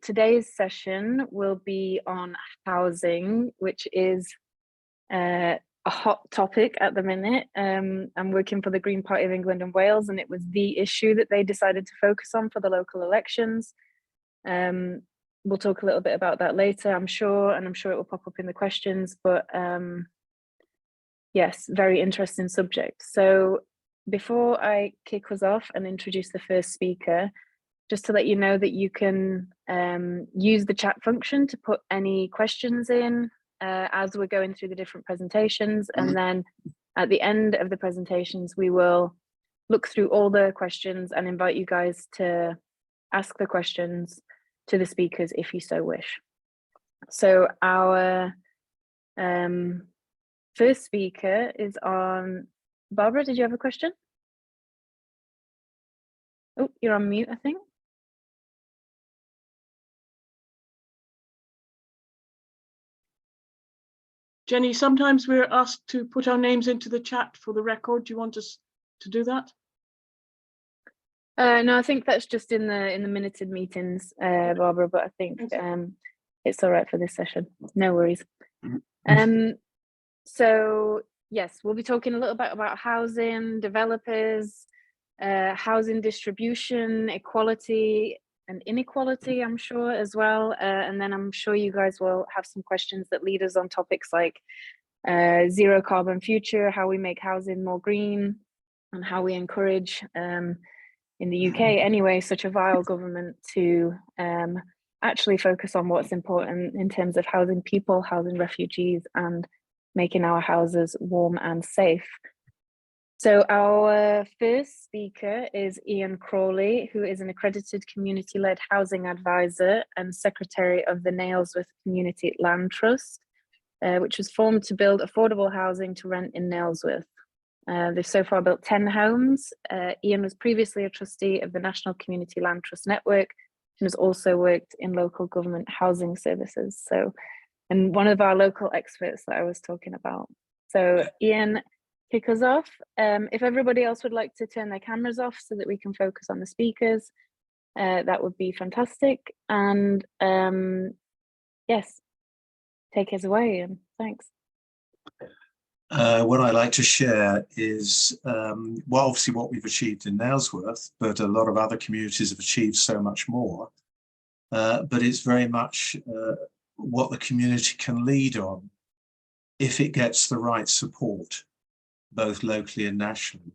today's session will be on housing, which is a hot topic at the minute. I'm working for the Green Party of England and Wales, and it was the issue that they decided to focus on for the local elections. We'll talk a little bit about that later, I'm sure, and I'm sure it will pop up in the questions, but yes, very interesting subject. So before I kick us off and introduce the first speaker, just to let you know that you can use the chat function to put any questions in as we're going through the different presentations. And then at the end of the presentations, we will look through all the questions and invite you guys to ask the questions to the speakers if you so wish. So our first speaker is on. Barbara, did you have a question? Oh, you're on mute, I think. Jenny, sometimes we're asked to put our names into the chat for the record. Do you want us to do that? No, I think that's just in the minuted meetings, Barbara, but I think it's all right for this session. No worries. So yes, we'll be talking a little bit about housing, developers, housing distribution, equality and inequality, I'm sure, as well. And then I'm sure you guys will have some questions that lead us on topics like zero carbon future, how we make housing more green, and how we encourage, in the UK anyway, such a vile government to actually focus on what's important in terms of housing people, housing refugees, and making our houses warm and safe. So our first speaker is Ian Crawley, who is an accredited community-led housing advisor and secretary of the Nailsworth Community Land Trust, which was formed to build affordable housing to rent in Nailsworth. They've so far built 10 homes. Ian was previously a trustee of the National Community Land Trust Network and has also worked in local government housing services. So, and one of our local experts that I was talking about. So Ian, kick us off. If everybody else would like to turn their cameras off so that we can focus on the speakers, that would be fantastic. And yes, take us away, Ian. Thanks. What I'd like to share is, well, obviously what we've achieved in Nailsworth, but a lot of other communities have achieved so much more. But it's very much what the community can lead on if it gets the right support, both locally and nationally.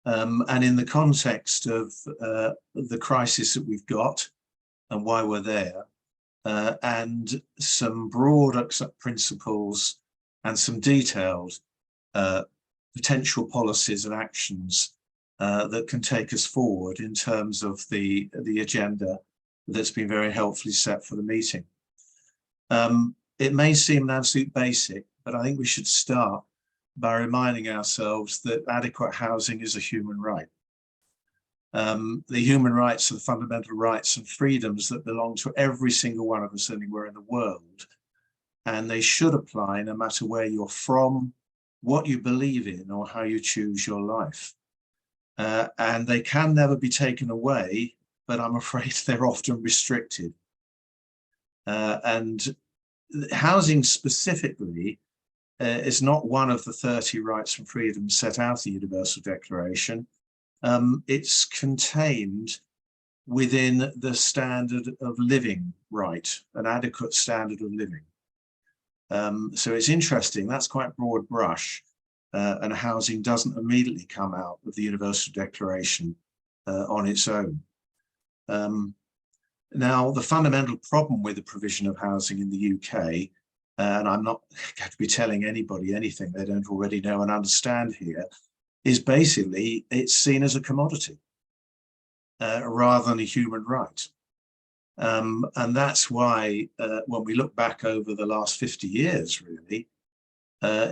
And in the context of the crisis that we've got and why we're there, and some broad principles and some detailed potential policies and actions that can take us forward in terms of the agenda that's been very helpfully set for the meeting. It may seem an absolute basic, but I think we should start by reminding ourselves that adequate housing is a human right. The human rights are the fundamental rights and freedoms that belong to every single one of us anywhere in the world. And they should apply no matter where you're from, what you believe in, or how you choose your life. And they can never be taken away, but I'm afraid they're often restricted. And housing specifically is not one of the 30 rights and freedoms set out in the Universal Declaration. It's contained within the standard of living right, an adequate standard of living. So it's interesting, that's quite broad brush, and housing doesn't immediately come out of the Universal Declaration on its own. Now, the fundamental problem with the provision of housing in the UK, and I'm not going to be telling anybody anything they don't already know and understand here, is basically it's seen as a commodity rather than a human right. And that's why when we look back over the last 50 years, really,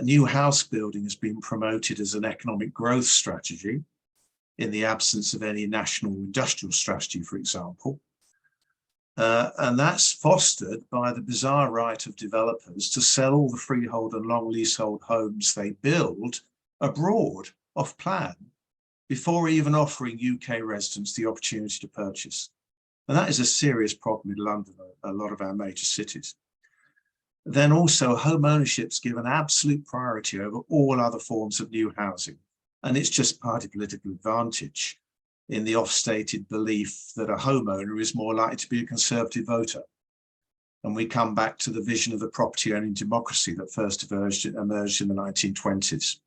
new house building has been promoted as an economic growth strategy in the absence of any national industrial strategy, for example. And that's fostered by the bizarre right of developers to sell all the freehold and long leasehold homes they build abroad off plan before even offering UK residents the opportunity to purchase. And that is a serious problem in London, a lot of our major cities. Then also home ownership's given absolute priority over all other forms of new housing. And it's just party political advantage in the oft-stated belief that a homeowner is more likely to be a Conservative voter. And we come back to the vision of the property-owning democracy that first emerged in the 1920s.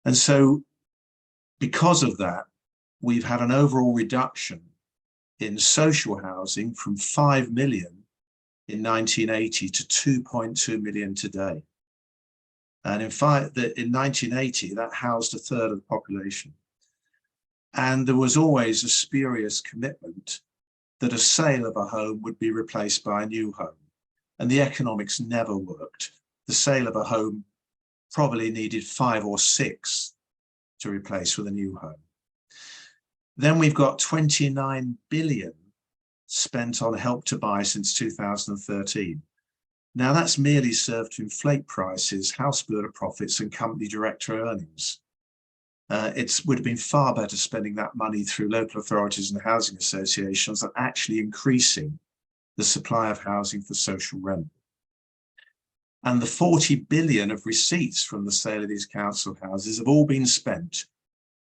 And so because of that, we've had an overall reduction in social housing from 5 million in 1980 to 2.2 million today. And in fact, in 1980, that housed a third of the population. And there was always a spurious commitment that a sale of a home would be replaced by a new home. And the economics never worked. The sale of a home probably needed 5 or 6 to replace with a new home. Then we've got 29 billion spent on Help to Buy since 2013. Now that's merely served to inflate prices, house builder profits and company director earnings. It would have been far better spending that money through local authorities and housing associations than actually increasing the supply of housing for social rent. And the 40 billion of receipts from the sale of these council houses have all been spent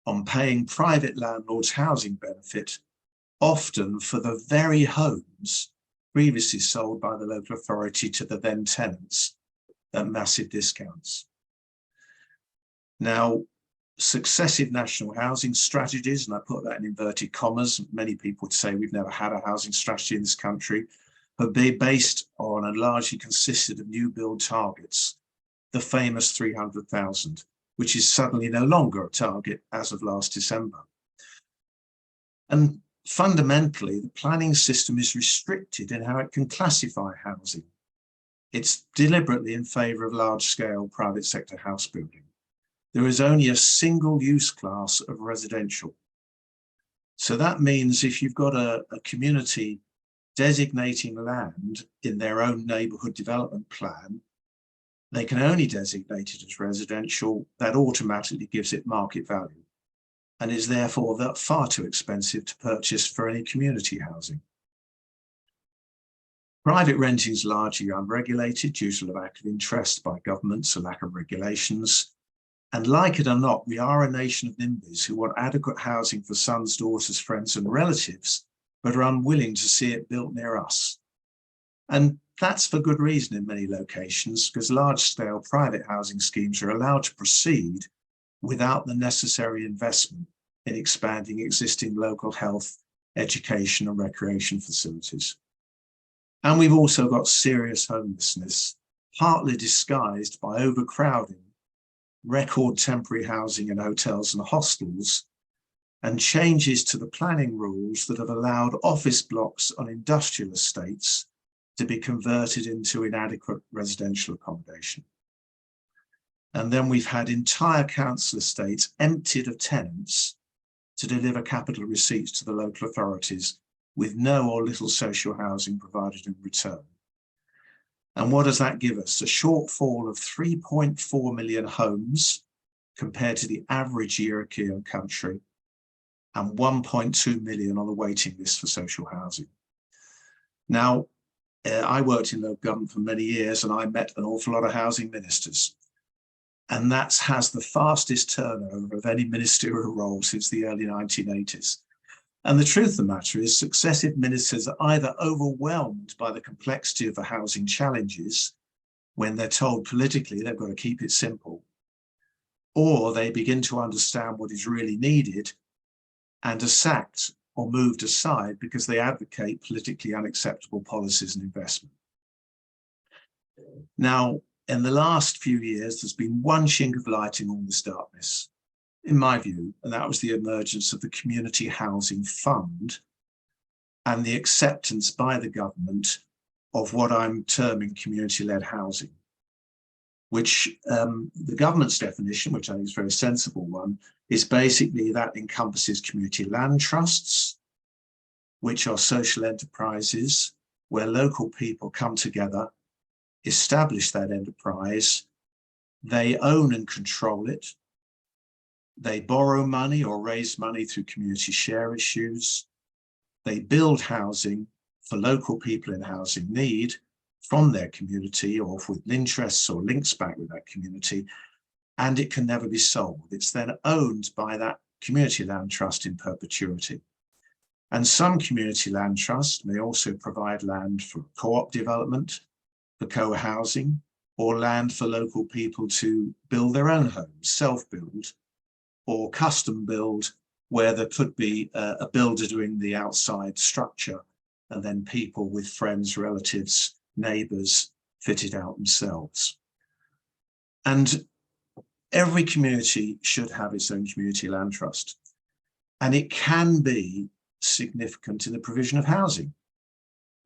on paying private landlords housing benefit, often for the very homes previously sold by the local authority to the then tenants at massive discounts. Now, successive national housing strategies, and I put that in inverted commas, many people would say we've never had a housing strategy in this country, have been based on and largely consisted of new build targets, the famous 300,000, which is suddenly no longer a target as of last December. And fundamentally, the planning system is restricted in how it can classify housing. It's deliberately in favour of large-scale private sector house building. There is only a single use class of residential. So that means if you've got a community designating land in their own neighbourhood development plan, they can only designate it as residential. That automatically gives it market value and is therefore far too expensive to purchase for any community housing. Private renting is largely unregulated due to the lack of interest by governments, a lack of regulations. And like it or not, we are a nation of NIMBYS who want adequate housing for sons, daughters, friends and relatives, but are unwilling to see it built near us. And that's for good reason in many locations, because large-scale private housing schemes are allowed to proceed without the necessary investment in expanding existing local health, education and recreation facilities. And we've also got serious homelessness, partly disguised by overcrowding, record temporary housing in hotels and hostels, and changes to the planning rules that have allowed office blocks on industrial estates to be converted into inadequate residential accommodation. And then we've had entire council estates emptied of tenants to deliver capital receipts to the local authorities with no or little social housing provided in return. And what does that give us? A shortfall of 3.4 million homes compared to the average European country, and 1.2 million on the waiting list for social housing. Now, I worked in local government for many years and I met an awful lot of housing ministers. And that has the fastest turnover of any ministerial role since the early 1980s. And the truth of the matter is successive ministers are either overwhelmed by the complexity of the housing challenges when they're told politically they've got to keep it simple, or they begin to understand what is really needed and are sacked or moved aside because they advocate politically unacceptable policies and investment. Now, in the last few years, there's been one chink of light in all this darkness, in my view, and that was the emergence of the Community Housing Fund and the acceptance by the government of what I'm terming community-led housing, which the government's definition, which I think is a very sensible one, is basically that encompasses community land trusts, which are social enterprises where local people come together, establish that enterprise, they own and control it, they borrow money or raise money through community share issues, They build housing for local people in housing need from their community or with interests or links back with that community, and it can never be sold. It's then owned by that community land trust in perpetuity. And some community land trusts may also provide land for co-op development, for co-housing, or land for local people to build their own homes, self-build, or custom build, where there could be a builder doing the outside structure, and then people with friends, relatives, neighbours fit it out themselves. And every community should have its own community land trust. And it can be significant in the provision of housing.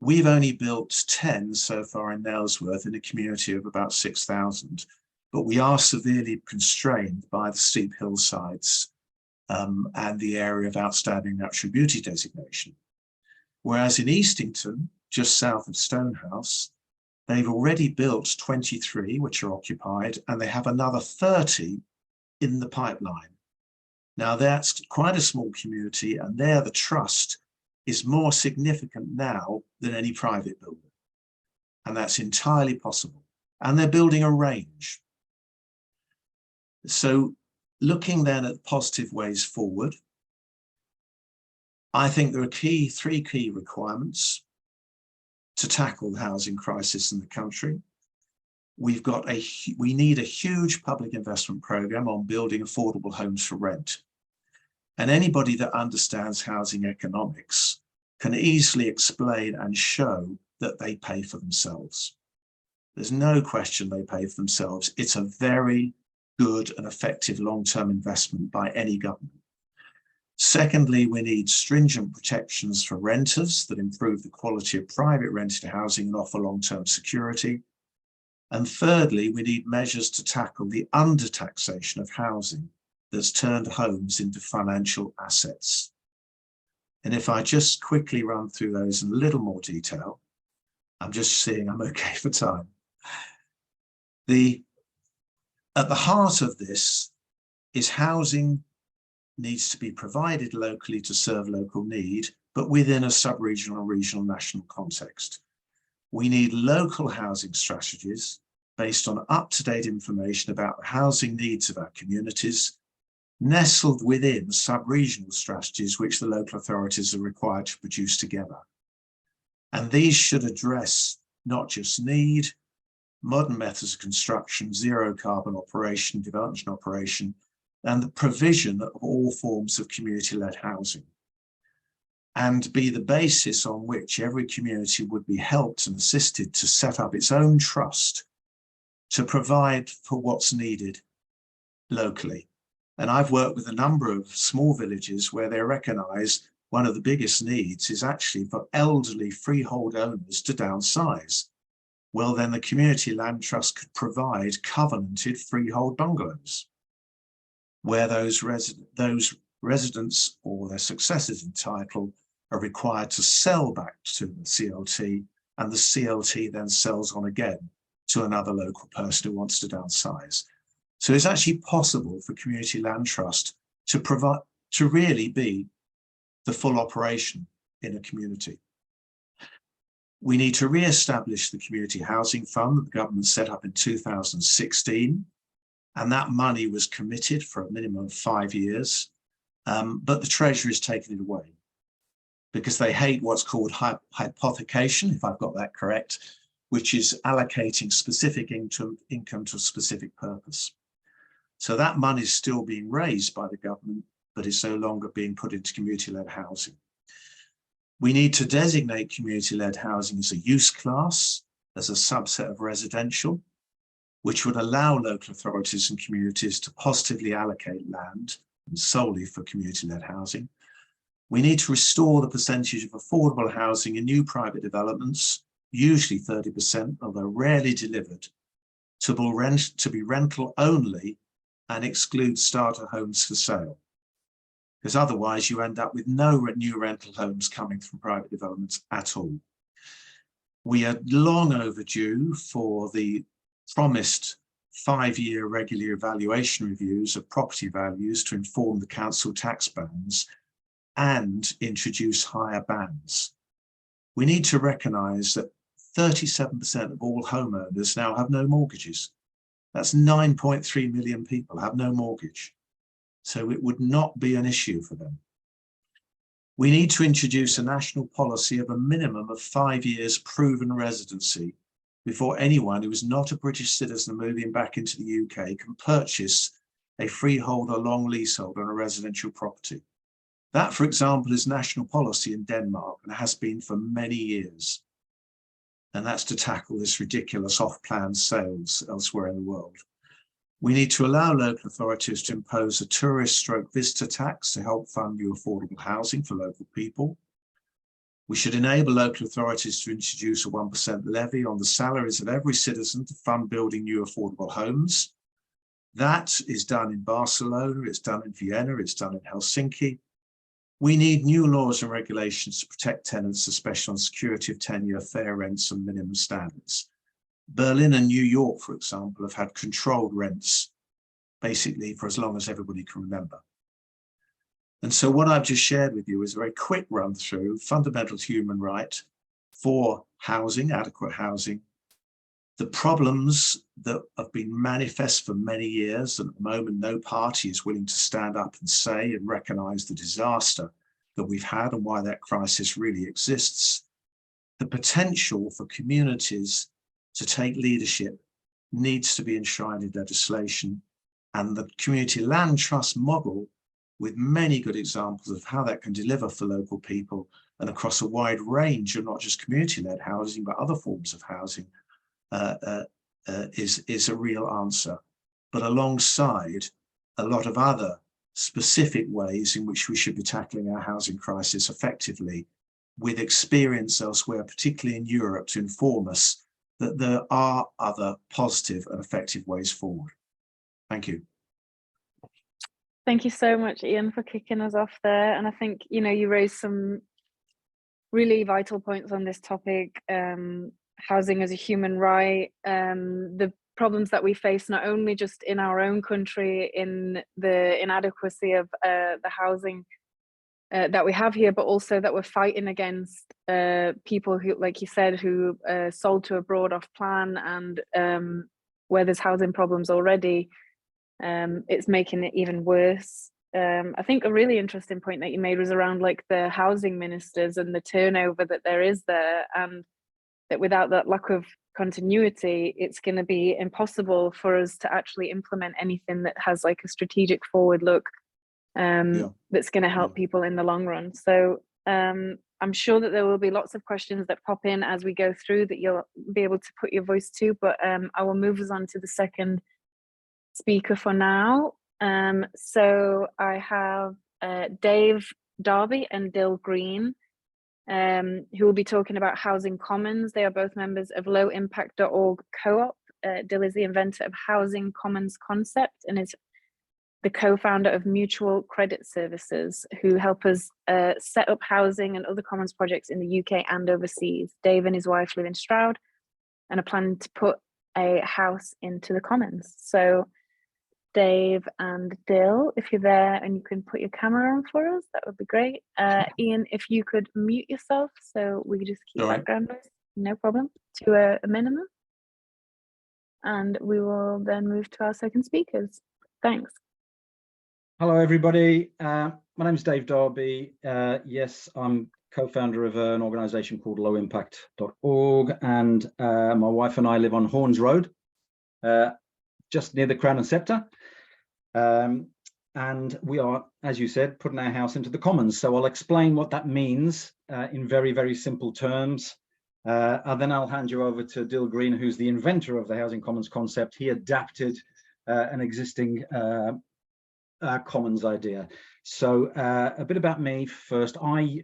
We've only built 10 so far in Nailsworth in a community of about 6,000, but we are severely constrained by the steep hillsides and the area of outstanding natural beauty designation. Whereas in Eastington, just south of Stonehouse, they've already built 23, which are occupied, and they have another 30 in the pipeline. Now that's quite a small community, and there the trust is more significant now than any private builder. And that's entirely possible. And they're building a range. So looking then at positive ways forward, I think there are three key requirements to tackle the housing crisis in the country. We need a huge public investment program on building affordable homes for rent. And anybody that understands housing economics can easily explain and show that they pay for themselves. There's no question they pay for themselves. It's a very good and effective long-term investment by any government. Secondly, we need stringent protections for renters that improve the quality of private rented housing and offer long-term security. And thirdly, we need measures to tackle the undertaxation of housing that's turned homes into financial assets. And if I just quickly run through those in a little more detail, I'm just seeing I'm okay for time. At the heart of this is housing needs to be provided locally to serve local need, but within a sub-regional, regional, national context. We need local housing strategies based on up-to-date information about the housing needs of our communities, nestled within sub-regional strategies which the local authorities are required to produce together. And these should address not just need, modern methods of construction, zero carbon operation, development and operation, and the provision of all forms of community-led housing, and be the basis on which every community would be helped and assisted to set up its own trust to provide for what's needed locally. And I've worked with a number of small villages where they recognise one of the biggest needs is actually for elderly freehold owners to downsize. Well, then the community land trust could provide covenanted freehold bungalows where those residents or their successors in title are required to sell back to the CLT, and the CLT then sells on again to another local person who wants to downsize. So it's actually possible for community land trust to really be the full operation in a community. We need to re-establish the community housing fund that the government set up in 2016. And that money was committed for a minimum of 5 years, but the Treasury has taken it away because they hate what's called hypothecation, if I've got that correct, which is allocating specific income to a specific purpose. So that money is still being raised by the government, but it's no longer being put into community-led housing. We need to designate community-led housing as a use class, as a subset of residential, which would allow local authorities and communities to positively allocate land and solely for community-led housing. We need to restore the percentage of affordable housing in new private developments, usually 30%, although rarely delivered, to be rental only and exclude starter homes for sale. Because otherwise you end up with no new rental homes coming from private developments at all. We are long overdue for the promised 5-year regular evaluation reviews of property values to inform the council tax bands and introduce higher bands. We need to recognise that 37% of all homeowners now have no mortgages. That's 9.3 million people have no mortgage. So it would not be an issue for them. We need to introduce a national policy of a minimum of 5 years proven residency before anyone who is not a British citizen moving back into the UK can purchase a freehold or long leasehold on a residential property. That, for example, is national policy in Denmark and has been for many years. And that's to tackle this ridiculous off-plan sales elsewhere in the world. We need to allow local authorities to impose a tourist/visitor tax to help fund new affordable housing for local people. We should enable local authorities to introduce a 1% levy on the salaries of every citizen to fund building new affordable homes. That is done in Barcelona, it's done in Vienna, it's done in Helsinki. We need new laws and regulations to protect tenants, especially on security of tenure, fair rents and minimum standards. Berlin and New York, for example, have had controlled rents, basically for as long as everybody can remember. And so what I've just shared with you is a very quick run through fundamental human right for housing, adequate housing, the problems that have been manifest for many years, and at the moment no party is willing to stand up and say and recognise the disaster that we've had and why that crisis really exists. The potential for communities to take leadership needs to be enshrined in legislation, and the community land trust model, with many good examples of how that can deliver for local people and across a wide range of not just community-led housing, but other forms of housing, is a real answer. But alongside a lot of other specific ways in which we should be tackling our housing crisis effectively, with experience elsewhere, particularly in Europe, to inform us that there are other positive and effective ways forward. Thank you. Thank you so much, Ian, for kicking us off there. And I think, you know, you raised some really vital points on this topic. Housing as a human right, the problems that we face not only just in our own country in the inadequacy of the housing that we have here, but also that we're fighting against people who, like you said, who sold to abroad off plan, and where there's housing problems already, it's making it even worse. I think a really interesting point that you made was around like the housing ministers and the turnover that there is there, and that without that lack of continuity, it's going to be impossible for us to actually implement anything that has like a strategic forward look that's going to help people in the long run. So I'm sure that there will be lots of questions that pop in as we go through that you'll be able to put your voice to, but I will move us on to the second speaker for now. So I have Dave Darby and Dill Green, who will be talking about housing commons. They are both members of lowimpact.org co-op. Dill is the inventor of housing commons concept and is the co-founder of Mutual Credit Services, who help us set up housing and other commons projects in the UK and overseas. Dave and his wife live in Stroud and are planning to put a house into the commons. So Dave and Dill, if you're there and you can put your camera on for us, that would be great. Ian, if you could mute yourself so we just keep background noise, no problem, to a minimum. And we will then move to our second speakers. Thanks. Hello, everybody. My name is Dave Darby. Yes, I'm co-founder of an organisation called lowimpact.org, and my wife and I live on Horns Road, just near the Crown and Sceptre. And we are, as you said, putting our house into the commons. So I'll explain what that means in very, very simple terms. And then I'll hand you over to Dill Green, who's the inventor of the housing commons concept. He adapted an existing commons idea. So a bit about me first. I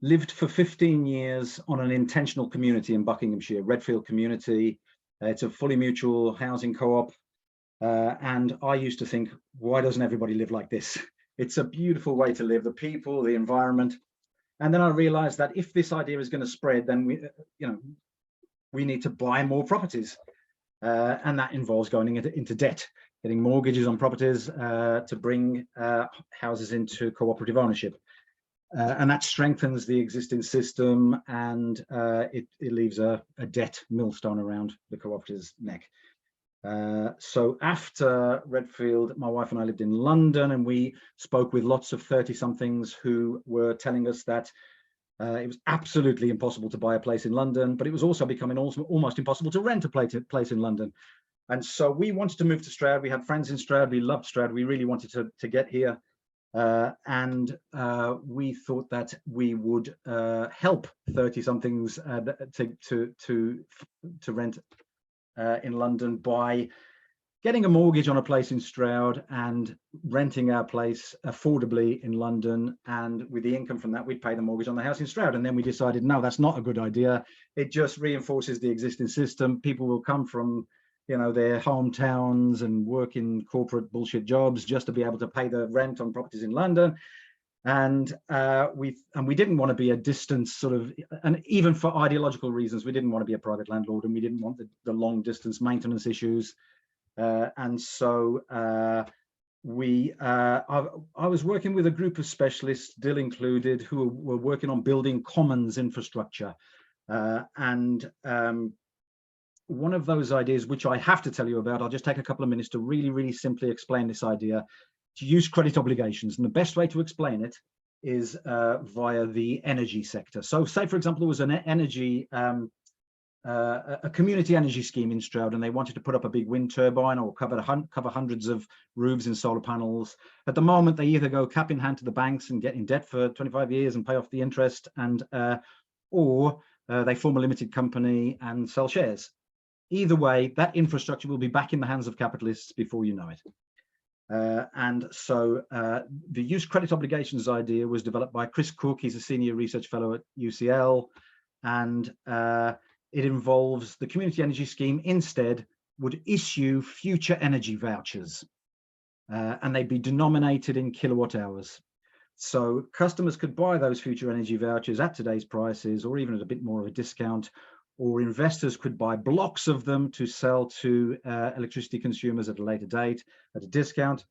lived for 15 years on an intentional community in Buckinghamshire, Redfield community. It's a fully mutual housing co-op. And I used to think, why doesn't everybody live like this? It's a beautiful way to live, the people, the environment. And then I realized that if this idea is going to spread, then we need to buy more properties. And that involves going into debt, getting mortgages on properties to bring houses into cooperative ownership. and that strengthens the existing system, and it leaves a debt millstone around the cooperative's neck. So after Redfield, my wife and I lived in London, and we spoke with lots of 30-somethings who were telling us that it was absolutely impossible to buy a place in London, but it was also becoming almost impossible to rent a place in London. And so we wanted to move to Stroud. We had friends in Stroud. We loved Stroud. We really wanted to get here. And we thought that we would help 30-somethings to rent in London by getting a mortgage on a place in Stroud and renting our place affordably in London. And with the income from that, we'd pay the mortgage on the house in Stroud. And then we decided, no, that's not a good idea. It just reinforces the existing system. People will come from, you know, their hometowns and work in corporate bullshit jobs just to be able to pay the rent on properties in London. And we didn't want to be a distant sort of, and even for ideological reasons, we didn't want to be a private landlord, and we didn't want the long distance maintenance issues. And so I was working with a group of specialists, Dill included, who were working on building commons infrastructure. And one of those ideas, which I have to tell you about, I'll just take a couple of minutes to really, really simply explain this idea, to use credit obligations. And the best way to explain it is via the energy sector. So say, for example, there was an energy, a community energy scheme in Stroud, and they wanted to put up a big wind turbine or cover hundreds of roofs in solar panels. At the moment, they either go cap in hand to the banks and get in debt for 25 years and pay off the interest, and or they form a limited company and sell shares. Either way, that infrastructure will be back in the hands of capitalists before you know it. And so the use credit obligations idea was developed by Chris Cook. He's a senior research fellow at UCL, and it involves the community energy scheme instead would issue future energy vouchers, and they'd be denominated in kilowatt hours. So customers could buy those future energy vouchers at today's prices, or even at a bit more of a discount, or investors could buy blocks of them to sell to electricity consumers at a later date at a discount.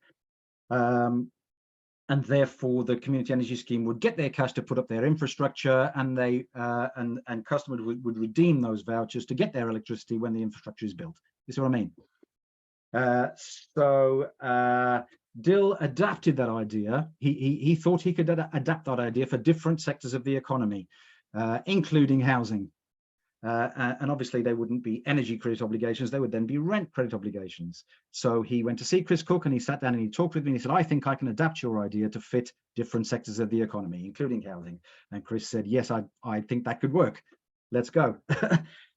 And therefore the community energy scheme would get their cash to put up their infrastructure, and they and customers would redeem those vouchers to get their electricity when the infrastructure is built. You see what I mean? Dill adapted that idea. He thought he could adapt that idea for different sectors of the economy, including housing. And obviously they wouldn't be energy credit obligations, they would then be rent credit obligations. So he went to see Chris Cook, and he sat down and he talked with me, and he said, I think I can adapt your idea to fit different sectors of the economy, including housing. And Chris said, yes, I think that could work. Let's go.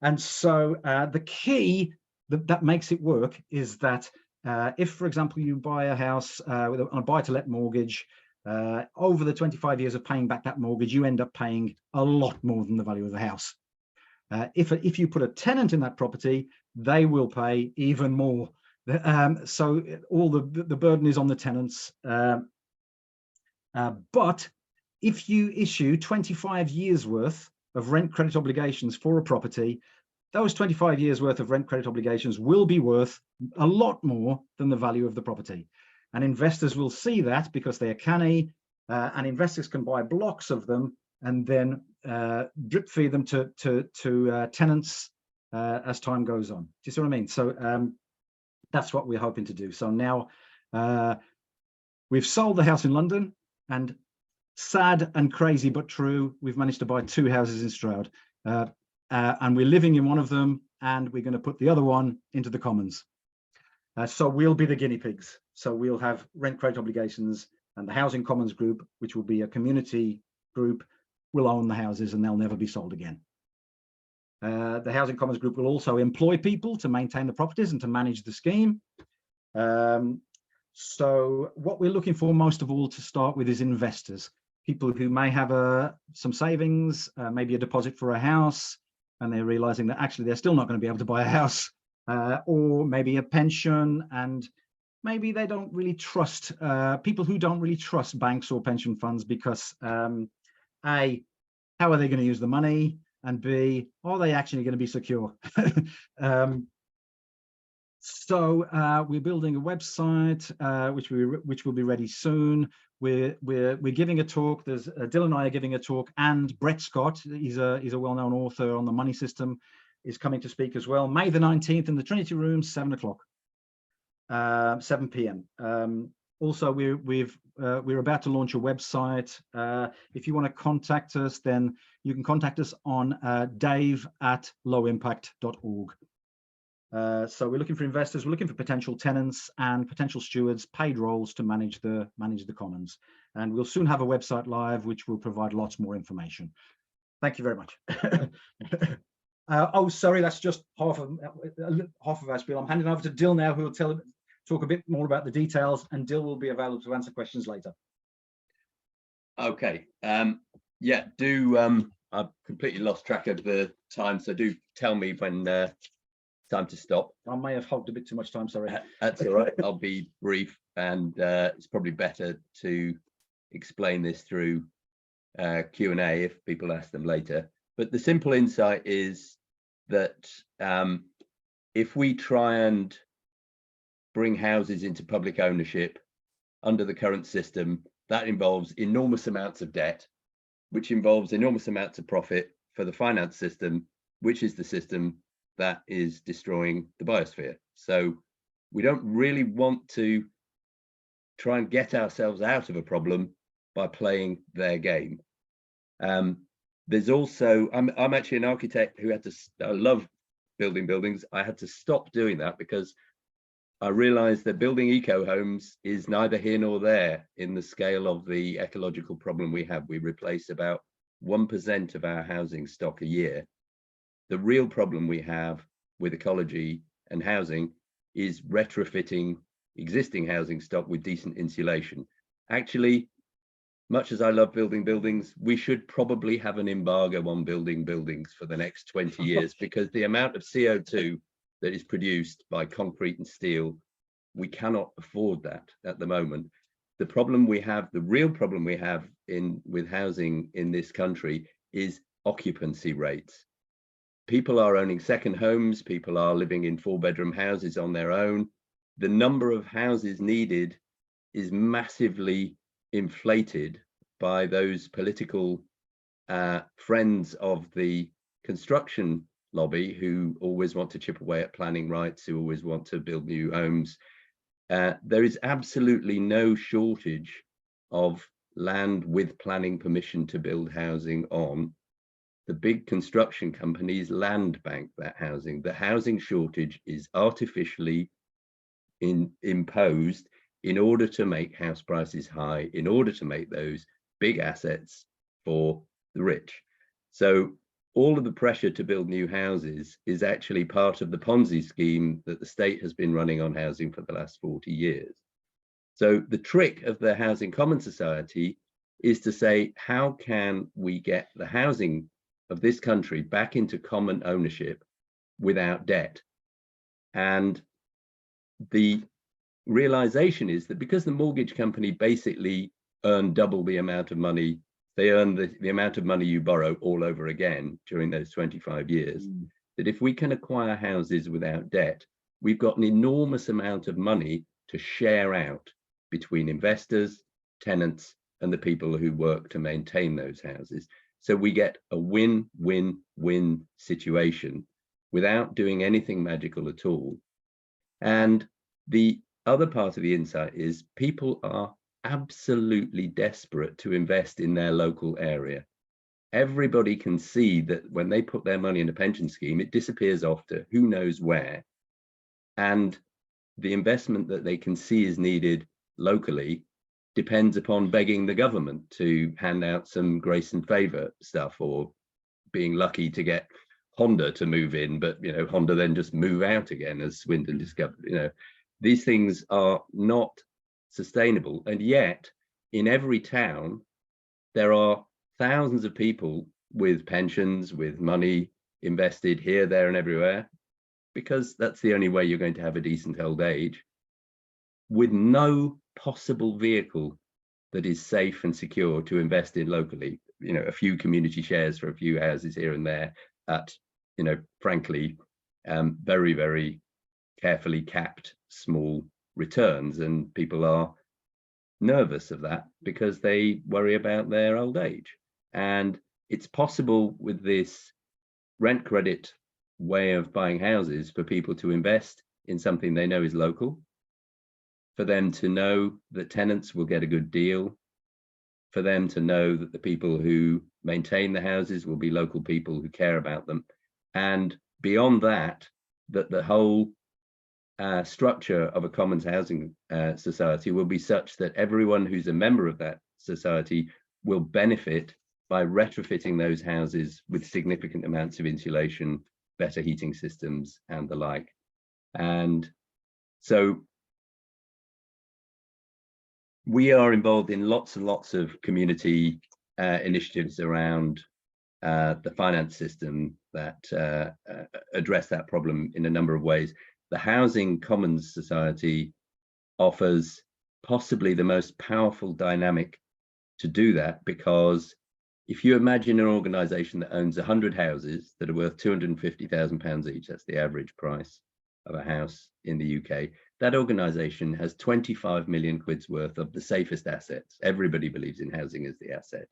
And so the key that makes it work is that if, for example, you buy a house on a buy-to-let mortgage, over the 25 years of paying back that mortgage, you end up paying a lot more than the value of the house. If you put a tenant in that property, they will pay even more. So all the burden is on the tenants. But if you issue 25 years worth of rent credit obligations for a property, those 25 years worth of rent credit obligations will be worth a lot more than the value of the property. And investors will see that because they are canny, and investors can buy blocks of them and then drip feed them to tenants as time goes on. Do you see what I mean? So that's what we're hoping to do. So now we've sold the house in London, and sad and crazy but true, we've managed to buy 2 houses in Stroud, and we're living in one of them, and we're going to put the other one into the Commons. So we'll be the guinea pigs. So we'll have rent credit obligations, and the Housing Commons group, which will be a community group, will own the houses, and they'll never be sold again. The Housing Commons group will also employ people to maintain the properties and to manage the scheme. So what we're looking for most of all to start with is investors, people who may have some savings, maybe a deposit for a house, and they're realizing that actually they're still not going to be able to buy a house, or maybe a pension, and maybe they don't really trust, people who don't really trust banks or pension funds because A, how are they going to use the money? And B, are they actually going to be secure? So we're building a website which will be ready soon. we're giving a talk. There's Dill and I are giving a talk, and Brett Scott, he's a well-known author on the money system, is coming to speak as well. May the 19th in the Trinity Room, 7 o'clock, 7 p.m. Also, we're about to launch a website. If you want to contact us, then you can contact us on dave@lowimpact.org. So we're looking for investors, we're looking for potential tenants and potential stewards, paid roles to manage the commons. And we'll soon have a website live, which will provide lots more information. Thank you very much. Oh, sorry, that's just half of our spiel. I'm handing over to Dill now, who will talk a bit more about the details, and Dill will be available to answer questions later. Okay. Yeah, I've completely lost track of the time, so do tell me when time to stop. I may have hogged a bit too much time, sorry. That's all right. I'll be brief, and it's probably better to explain this through Q&A if people ask them later. But the simple insight is that if we try and bring houses into public ownership under the current system, that involves enormous amounts of debt, which involves enormous amounts of profit for the finance system, which is the system that is destroying the biosphere. So we don't really want to try and get ourselves out of a problem by playing their game. There's also, I'm actually an architect who I love building buildings. I had to stop doing that because I realized that building eco homes is neither here nor there in the scale of the ecological problem we have. We replace about 1% of our housing stock a year. The real problem we have with ecology and housing is retrofitting existing housing stock with decent insulation. Actually, much as I love building buildings, we should probably have an embargo on building buildings for the next 20 years because the amount of CO2 that is produced by concrete and steel, we cannot afford that at the moment. The problem we have, the real problem we have with housing in this country is occupancy rates. People are owning second homes, people are living in 4-bedroom houses on their own. The number of houses needed is massively inflated by those political friends of the construction lobby who always want to chip away at planning rights, who always want to build new homes. There is absolutely no shortage of land with planning permission to build housing on. The big construction companies land bank that housing. The housing shortage is artificially imposed in order to make house prices high, in order to make those big assets for the rich. So all of the pressure to build new houses is actually part of the Ponzi scheme that the state has been running on housing for the last 40 years. So the trick of the Housing Common Society is to say, how can we get the housing of this country back into common ownership without debt? And the realization is that because the mortgage company basically earn double the amount of money, they earn the amount of money you borrow all over again during those 25 years, that if we can acquire houses without debt, we've got an enormous amount of money to share out between investors, tenants, and the people who work to maintain those houses. So we get a win-win-win situation without doing anything magical at all. And the other part of the insight is people are absolutely desperate to invest in their local area. Everybody can see that when they put their money in a pension scheme, it disappears off to who knows where. And the investment that they can see is needed locally depends upon begging the government to hand out some grace and favor stuff, or being lucky to get Honda to move in, but Honda then just move out again, as Swindon discovered. These things are not sustainable, and yet in every town there are thousands of people with pensions, with money invested here, there, and everywhere, because that's the only way you're going to have a decent old age, with no possible vehicle that is safe and secure to invest in locally. A few community shares for a few houses here and there at, frankly, very, very carefully capped small returns, and people are nervous of that because they worry about their old age. And it's possible with this rent credit way of buying houses for people to invest in something they know is local, for them to know that tenants will get a good deal, for them to know that the people who maintain the houses will be local people who care about them. And beyond that, that the whole structure of a commons housing society will be such that everyone who's a member of that society will benefit by retrofitting those houses with significant amounts of insulation, better heating systems and the like. And so we are involved in lots and lots of community initiatives around the finance system that address that problem in a number of ways. The Housing Commons Society offers possibly the most powerful dynamic to do that, because if you imagine an organisation that owns 100 houses that are worth £250,000 each, that's the average price of a house in the UK, that organisation has 25 million quid's worth of the safest assets. Everybody believes in housing as the asset,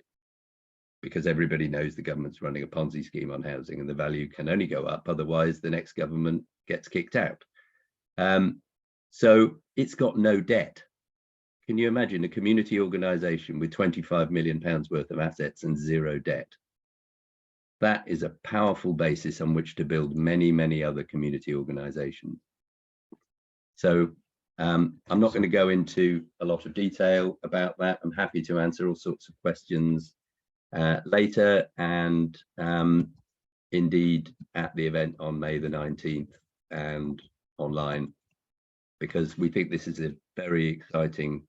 because everybody knows the government's running a Ponzi scheme on housing and the value can only go up, otherwise the next government gets kicked out. So it's got no debt. Can you imagine a community organisation with £25 million worth of assets and zero debt? That is a powerful basis on which to build many, many other community organisations. So I'm not going to go into a lot of detail about that. I'm happy to answer all sorts of questions later, and indeed at the event on May the 19th and online, because we think this is a very exciting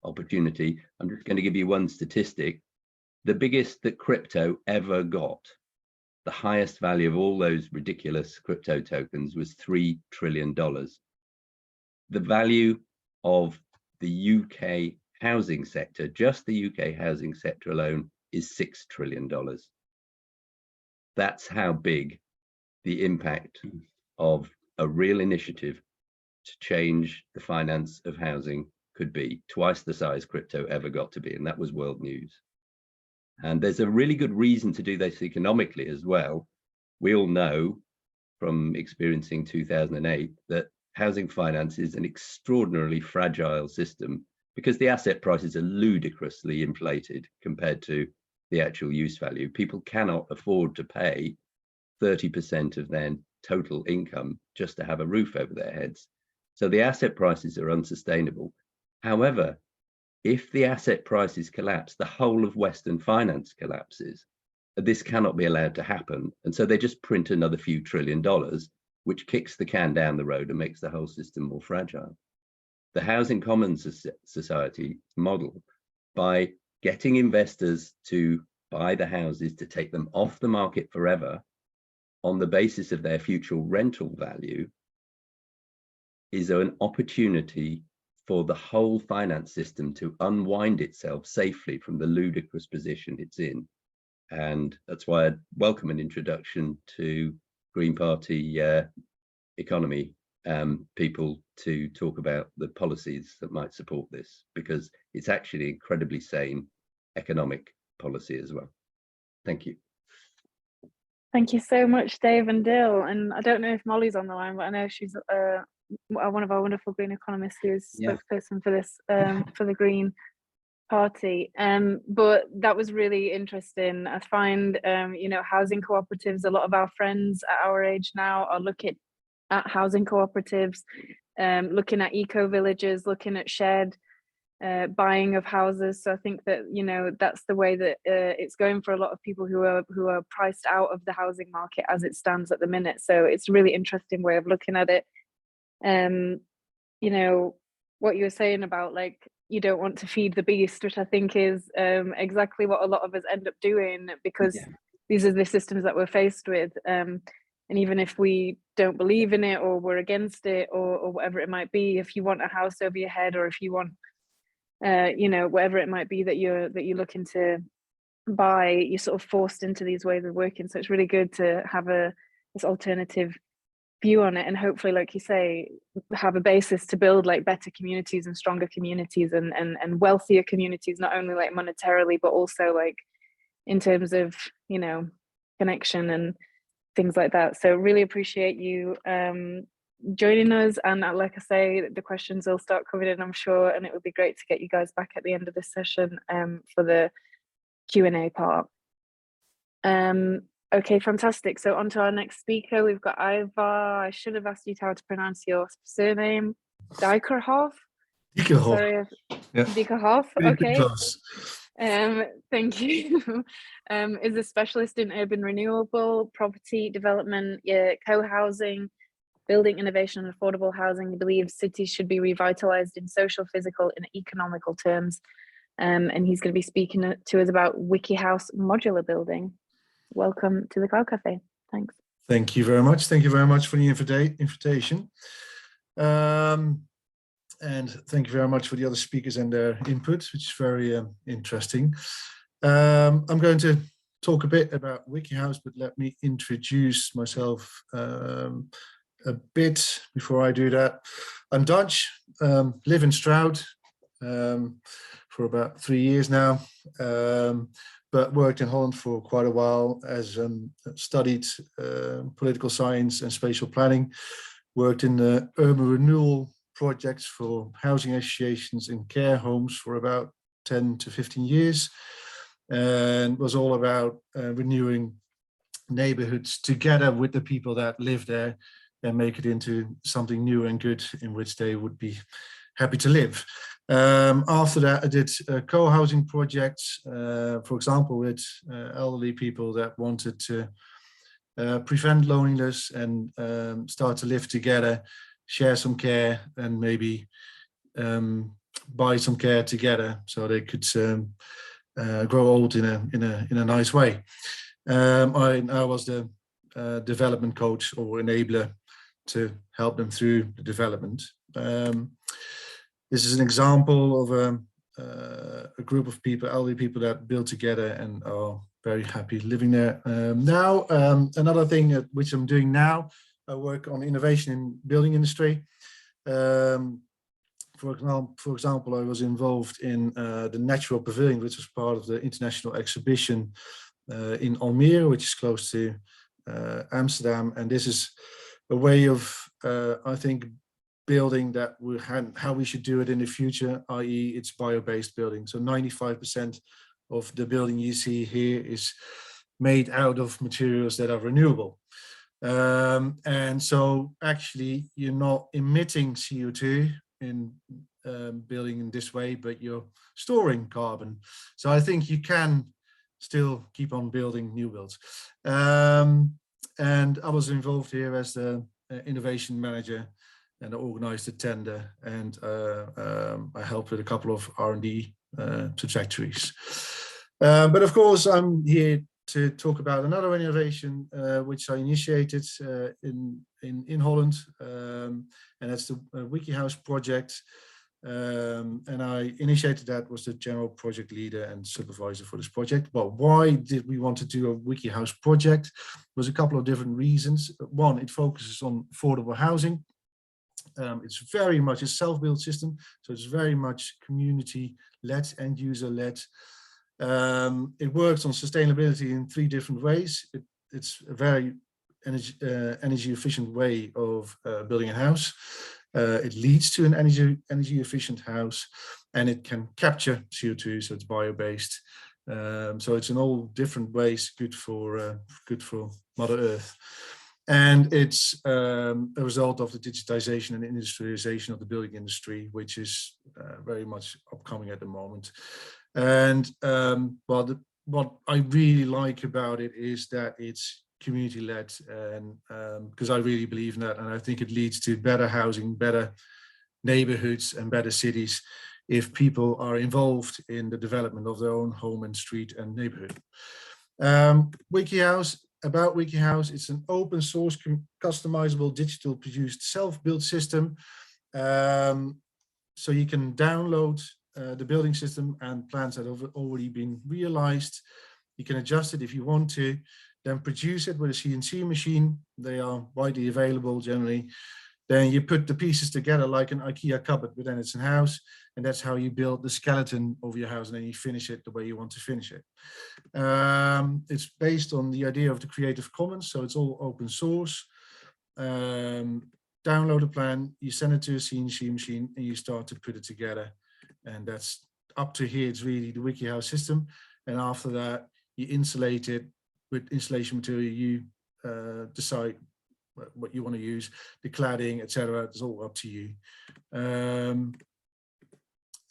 opportunity. I'm just going to give you one statistic. The biggest that crypto ever got, the highest value of all those ridiculous crypto tokens, was $3 trillion. The value of the UK housing sector, just the UK housing sector alone, is $6 trillion. That's how big the impact of a real initiative to change the finance of housing could be. Twice the size crypto ever got to be, and that was world news. And there's a really good reason to do this economically as well. We all know from experiencing 2008 that housing finance is an extraordinarily fragile system, because the asset prices are ludicrously inflated compared to the actual use value. People cannot afford to pay 30% of their total income just to have a roof over their heads. So the asset prices are unsustainable. However, if the asset prices collapse, the whole of Western finance collapses. This cannot be allowed to happen. And so they just print another few $1 trillion, which kicks the can down the road and makes the whole system more fragile. The Housing Commons Society model, by getting investors to buy the houses, to take them off the market forever on the basis of their future rental value, is an opportunity for the whole finance system to unwind itself safely from the ludicrous position it's in. And that's why I'd welcome an introduction to Green Party economy people to talk about the policies that might support this, because it's actually incredibly sane economic policy as well. Thank you. Thank you so much, Dave and Dill. And I don't know if Molly's on the line, but I know she's one of our wonderful green economists who's spokesperson for this, for the Green Party. But that was really interesting. I find, you know, housing cooperatives, a lot of our friends at our age now are looking at housing cooperatives, looking at eco villages, looking at shared buying of houses. So I think that, you know, that's the way that it's going for a lot of people who are priced out of the housing market as it stands at the minute. So it's a really interesting way of looking at it. You know, what you were saying about, like, you don't want to feed the beast, which I think is exactly what a lot of us end up doing, because these are the systems that we're faced with. And even if we don't believe in it, or we're against it, or whatever it might be, if you want a house over your head, or if you want you know, whatever it might be that you're looking to buy, you're sort of forced into these ways of working. So it's really good to have this alternative view on it, and hopefully, like you say, have a basis to build like better communities and stronger communities and wealthier communities, not only like monetarily, but also like in terms of, you know, connection and things like that. So really appreciate you joining us, and like I say, the questions will start coming in, I'm sure, and it would be great to get you guys back at the end of this session for the Q&A part. Okay, fantastic. So on to our next speaker. We've got Ivar. I should have asked you how to pronounce your surname. Diekerhoff? Diekerhoff. Sorry, Yeah. Diekerhoff. Pretty Okay. close. Thank you. Is a specialist in urban renewable, property development, co-housing, building innovation and affordable housing. He believes cities should be revitalized in social, physical, and economical terms. And he's going to be speaking to us about WikiHouse modular building. Welcome to the Cloud Cafe. Thanks. Thank you very much. Thank you very much for the invitation. And thank you very much for the other speakers and their input, which is very interesting. I'm going to talk a bit about WikiHouse, but let me introduce myself a bit before I do that. I'm Dutch, live in Stroud for about 3 years now. But worked in Holland for quite a while, as studied political science and spatial planning, worked in the urban renewal projects for housing associations and care homes for about 10 to 15 years, and was all about renewing neighborhoods together with the people that live there and make it into something new and good in which they would be happy to live. After that, I did co-housing projects, for example, with elderly people that wanted to prevent loneliness and start to live together, share some care, and maybe buy some care together so they could grow old in a nice way. I was the development coach or enabler to help them through the development. This is an example of a group of people, elderly people that build together and are very happy living there. Now, another thing which I'm doing now, I work on innovation in building industry. For example, I was involved in the Natural Pavilion, which was part of the international exhibition in Almere, which is close to Amsterdam. And this is a way of, I think, building that how we should do it in the future, i.e. it's bio-based building. So 95% of the building you see here is made out of materials that are renewable. And so actually you're not emitting CO2 in building in this way, but you're storing carbon. So I think you can still keep on building new builds. And I was involved here as the innovation manager, and I organized a tender, and I helped with a couple of R&D trajectories. But of course, I'm here to talk about another innovation which I initiated in Holland, and that's the WikiHouse project. And I initiated that, was the general project leader and supervisor for this project. But why did we want to do a WikiHouse project? There was a couple of different reasons. One, it focuses on affordable housing. It's very much a self-built system, so it's very much community-led, end-user-led. It works on sustainability in 3 different ways. It's a very energy-efficient way of building a house. It leads to an energy-efficient house, and it can capture CO2, so it's bio-based. So it's in all different ways good for Mother Earth. And it's a result of the digitization and industrialization of the building industry, which is very much upcoming at the moment. And what I really like about it is that it's community-led, and because I really believe in that, and I think it leads to better housing, better neighborhoods, and better cities if people are involved in the development of their own home and street and neighborhood. WikiHouse. About WikiHouse, it's an open source, customizable, digital produced, self-built system. So you can download the building system and plans that have already been realized. You can adjust it if you want to. then produce it with a CNC machine. They are widely available generally. Then you put the pieces together like an IKEA cupboard, but then it's in house, and that's how you build the skeleton of your house, and then you finish it the way you want to finish it. It's based on the idea of the Creative Commons, so it's all open source. Download a plan, you send it to a CNC machine, and you start to put it together. And that's up to here, it's really the WikiHouse system. And after that, you insulate it with insulation material. You decide what you want to use, the cladding, etc. It's all up to you.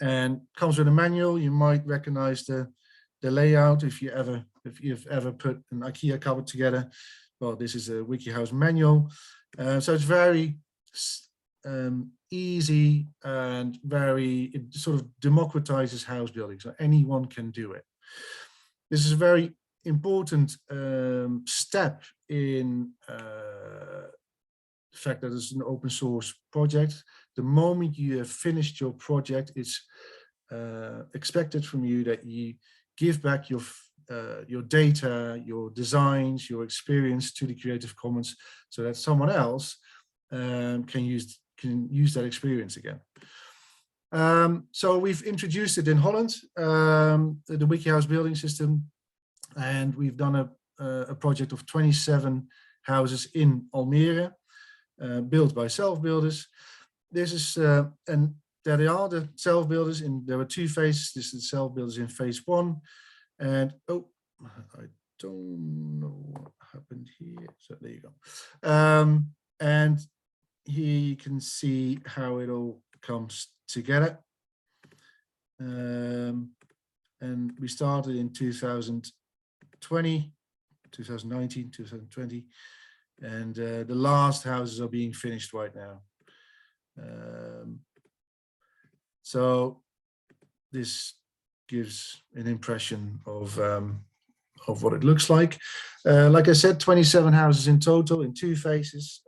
And comes with a manual. You might recognize the layout if you've ever put an IKEA cupboard together. Well, this is a WikiHouse manual. So it's very easy and it sort of democratizes house building, so anyone can do it. This is a very important step in the fact that it's an open source project. The moment you have finished your project, it's expected from you that you give back your data, your designs, your experience to the Creative Commons, so that someone else can use that experience again. So we've introduced it in Holland, the WikiHouse building system, and we've done a project of 27 houses in Almere, built by self-builders. This is and there are the self-builders there were two phases. This is the self-builders in phase 1. And oh, I don't know what happened here. So there you go. And here you can see how it all comes together. And we started in 2020, 2019, 2020. And the last houses are being finished right now. So this gives an impression of what it looks like. Like I said, 27 houses in total in 2 phases,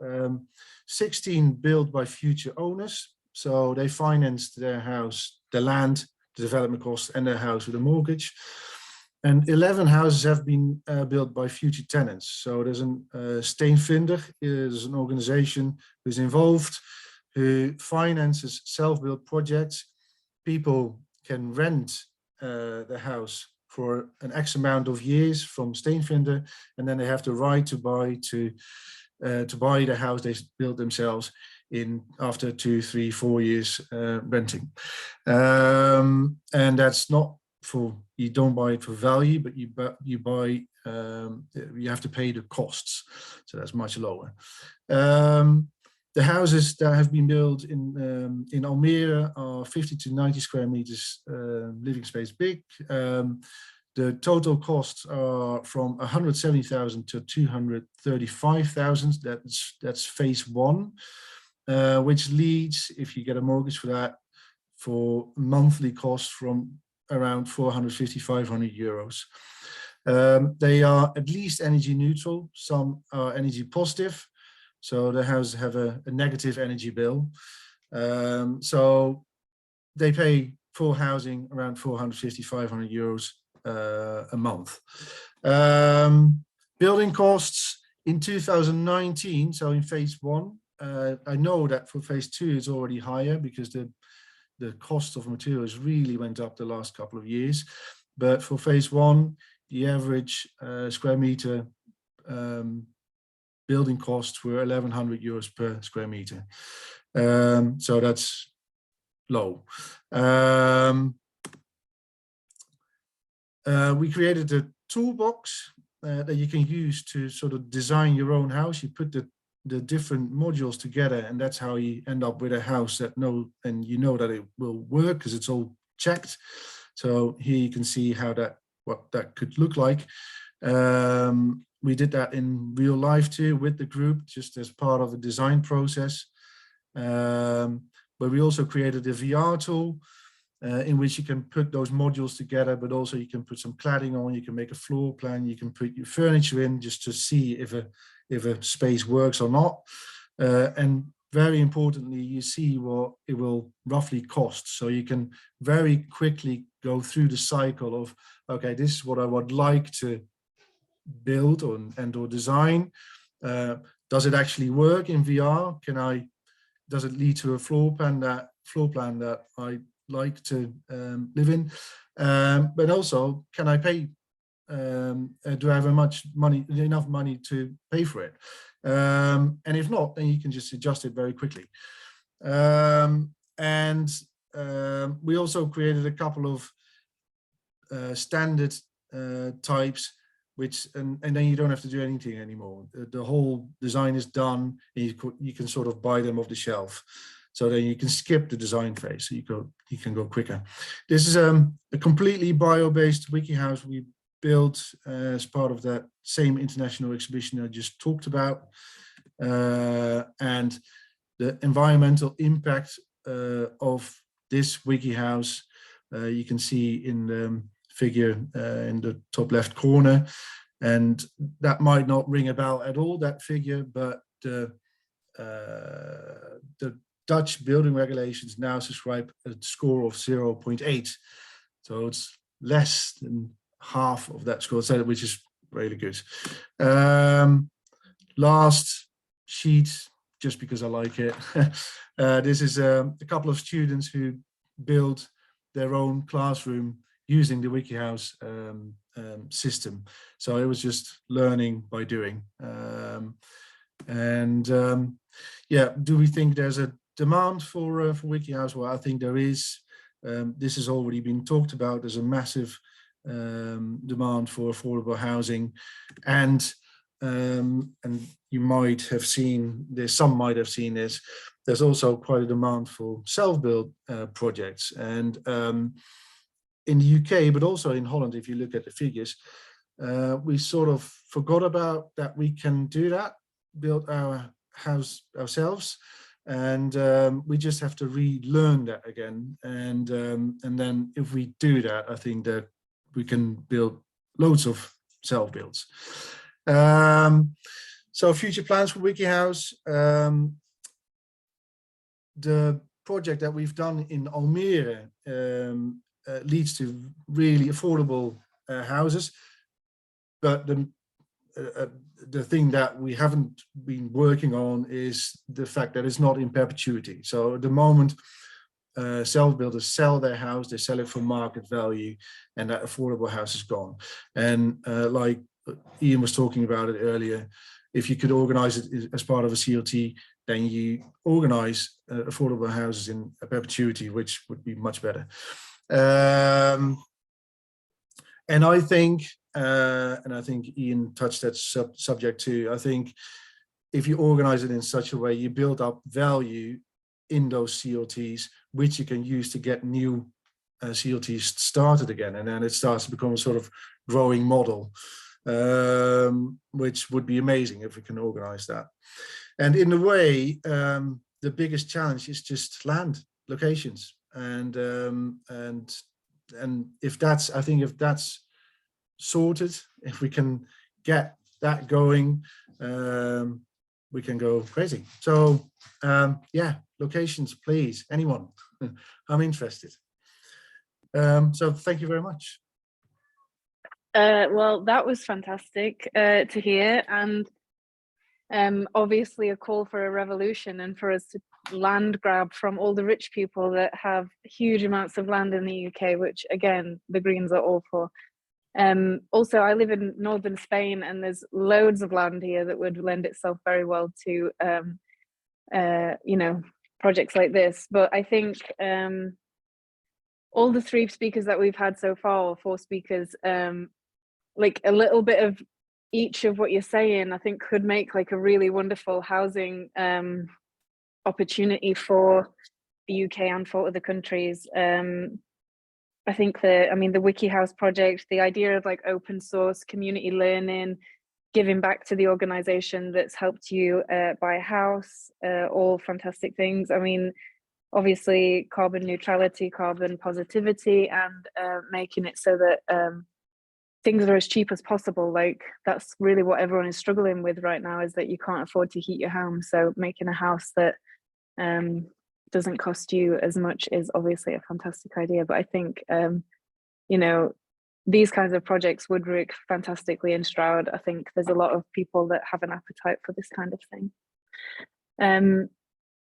16 built by future owners. So they financed their house, the land, the development costs, and their house with a mortgage. And 11 houses have been built by future tenants. So there's a Steenvinder, is an organization who's involved, who finances self-built projects. People can rent the house for an X amount of years from Steenvinder, and then they have the right to buy the house they built themselves in after 2, 3, 4 years renting. And that's not for, you don't buy it for value, but you buy you have to pay the costs, so that's much lower. The houses that have been built in Almere are 50 to 90 square meters living space big. The total costs are from 170,000 to 235,000. That's phase 1, which leads, if you get a mortgage for that, for monthly costs from around 450, 500 euros. They are at least energy neutral. Some are energy positive. So the houses have a negative energy bill. So they pay for housing around 450, 500 euros a month. Building costs in 2019, so in phase 1, I know that for phase 2 it's already higher because the cost of materials really went up the last couple of years. But for phase 1, the average square meter building costs were 1,100 euros per square meter. So that's low. We created a toolbox that you can use to sort of design your own house. You put the different modules together, and that's how you end up with a house that you know that it will work because it's all checked. So here you can see what that could look like. We did that in real life too with the group, just as part of the design process. But we also created a VR tool in which you can put those modules together, but also you can put some cladding on, you can make a floor plan, you can put your furniture in just to see if a space works or not. And very importantly, you see what it will roughly cost. So you can very quickly go through the cycle of, okay, this is what I would like to build or design. Does it actually work in VR? Does it lead to a floor plan that I like to live in? But also, can I pay? Do I have enough money to pay for it? And if not, then you can just adjust it very quickly. We also created a couple of standard types, and then you don't have to do anything anymore. The whole design is done, and you can sort of buy them off the shelf. So then you can skip the design phase, so you can go quicker. This is a completely bio-based wiki house we built as part of that same international exhibition I just talked about. And the environmental impact of this wiki house, you can see in the figure in the top left corner, and that might not ring a bell at all, that figure, but the Dutch building regulations now subscribe a score of 0.8, so it's less than half of that score, which is really good. Last sheet, just because I like it. This is a couple of students who built their own classroom using the WikiHouse system. So it was just learning by doing. Yeah, do we think there's a demand for WikiHouse? Well, I think there is. This has already been talked about. There's a massive demand for affordable housing, and you might have seen this, some might have seen this, there's also quite a demand for self-built projects. And in the UK, but also in Holland, if you look at the figures, we sort of forgot about that we can do that, build our house ourselves, and we just have to relearn that again. And then if we do that, I think that we can build loads of self-builds. So future plans for WikiHouse. The project that we've done in Almere leads to really affordable houses, but the thing that we haven't been working on is the fact that it's not in perpetuity. So at the moment, self-builders sell their house, they sell it for market value, and that affordable house is gone. And like Ian was talking about it earlier, if you could organize it as part of a CLT, then you organize affordable houses in a perpetuity, which would be much better. And I think Ian touched that subject too. I think if you organize it in such a way, you build up value in those CLTs, which you can use to get new CLTs started again. And then it starts to become a sort of growing model, which would be amazing if we can organize that. And in a way, the biggest challenge is just land, locations. And if that's, I think if that's sorted, if we can get that going, we can go crazy. So yeah, locations, please, anyone. I'm interested. So thank you very much. Well, that was fantastic to hear, and obviously a call for a revolution and for us to land grab from all the rich people that have huge amounts of land in the UK, which again, the Greens are all for. Also, I live in northern Spain, and there's loads of land here that would lend itself very well to, you know, projects like this. But I think all the three speakers that we've had so far, or four speakers, like a little bit of each of what you're saying, I think could make like a really wonderful housing opportunity for the UK and for other countries. I think the WikiHouse project, the idea of like open source community learning, giving back to the organization that's helped you buy a house, all fantastic things. I mean, obviously carbon neutrality, carbon positivity, and making it so that things are as cheap as possible. Like that's really what everyone is struggling with right now, is that you can't afford to heat your home. So making a house that doesn't cost you as much is obviously a fantastic idea. But I think, you know, these kinds of projects would work fantastically in Stroud. I think there's a lot of people that have an appetite for this kind of thing.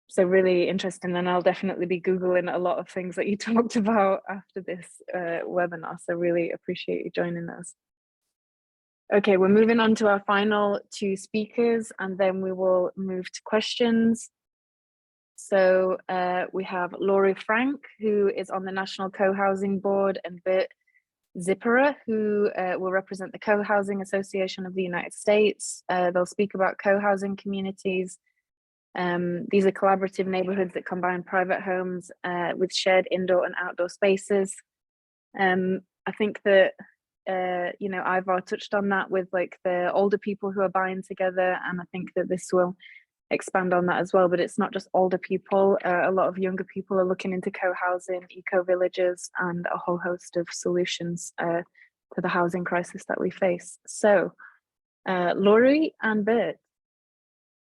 So really interesting, and I'll definitely be Googling a lot of things that you talked about after this webinar, so really appreciate you joining us. Okay, we're moving on to our final two speakers, and then we will move to questions. So we have Laurie Frank, who is on the National Co-Housing Board, and Bert Zipperer, who will represent the Co-Housing Association of the United States. They'll speak about co-housing communities. These are collaborative neighborhoods that combine private homes with shared indoor and outdoor spaces. I think that, you know, Ivar touched on that with like the older people who are buying together, and I think that this will expand on that as well. But it's not just older people. A lot of younger people are looking into co-housing, eco-villages, and a whole host of solutions to the housing crisis that we face. So Laurie and Bert,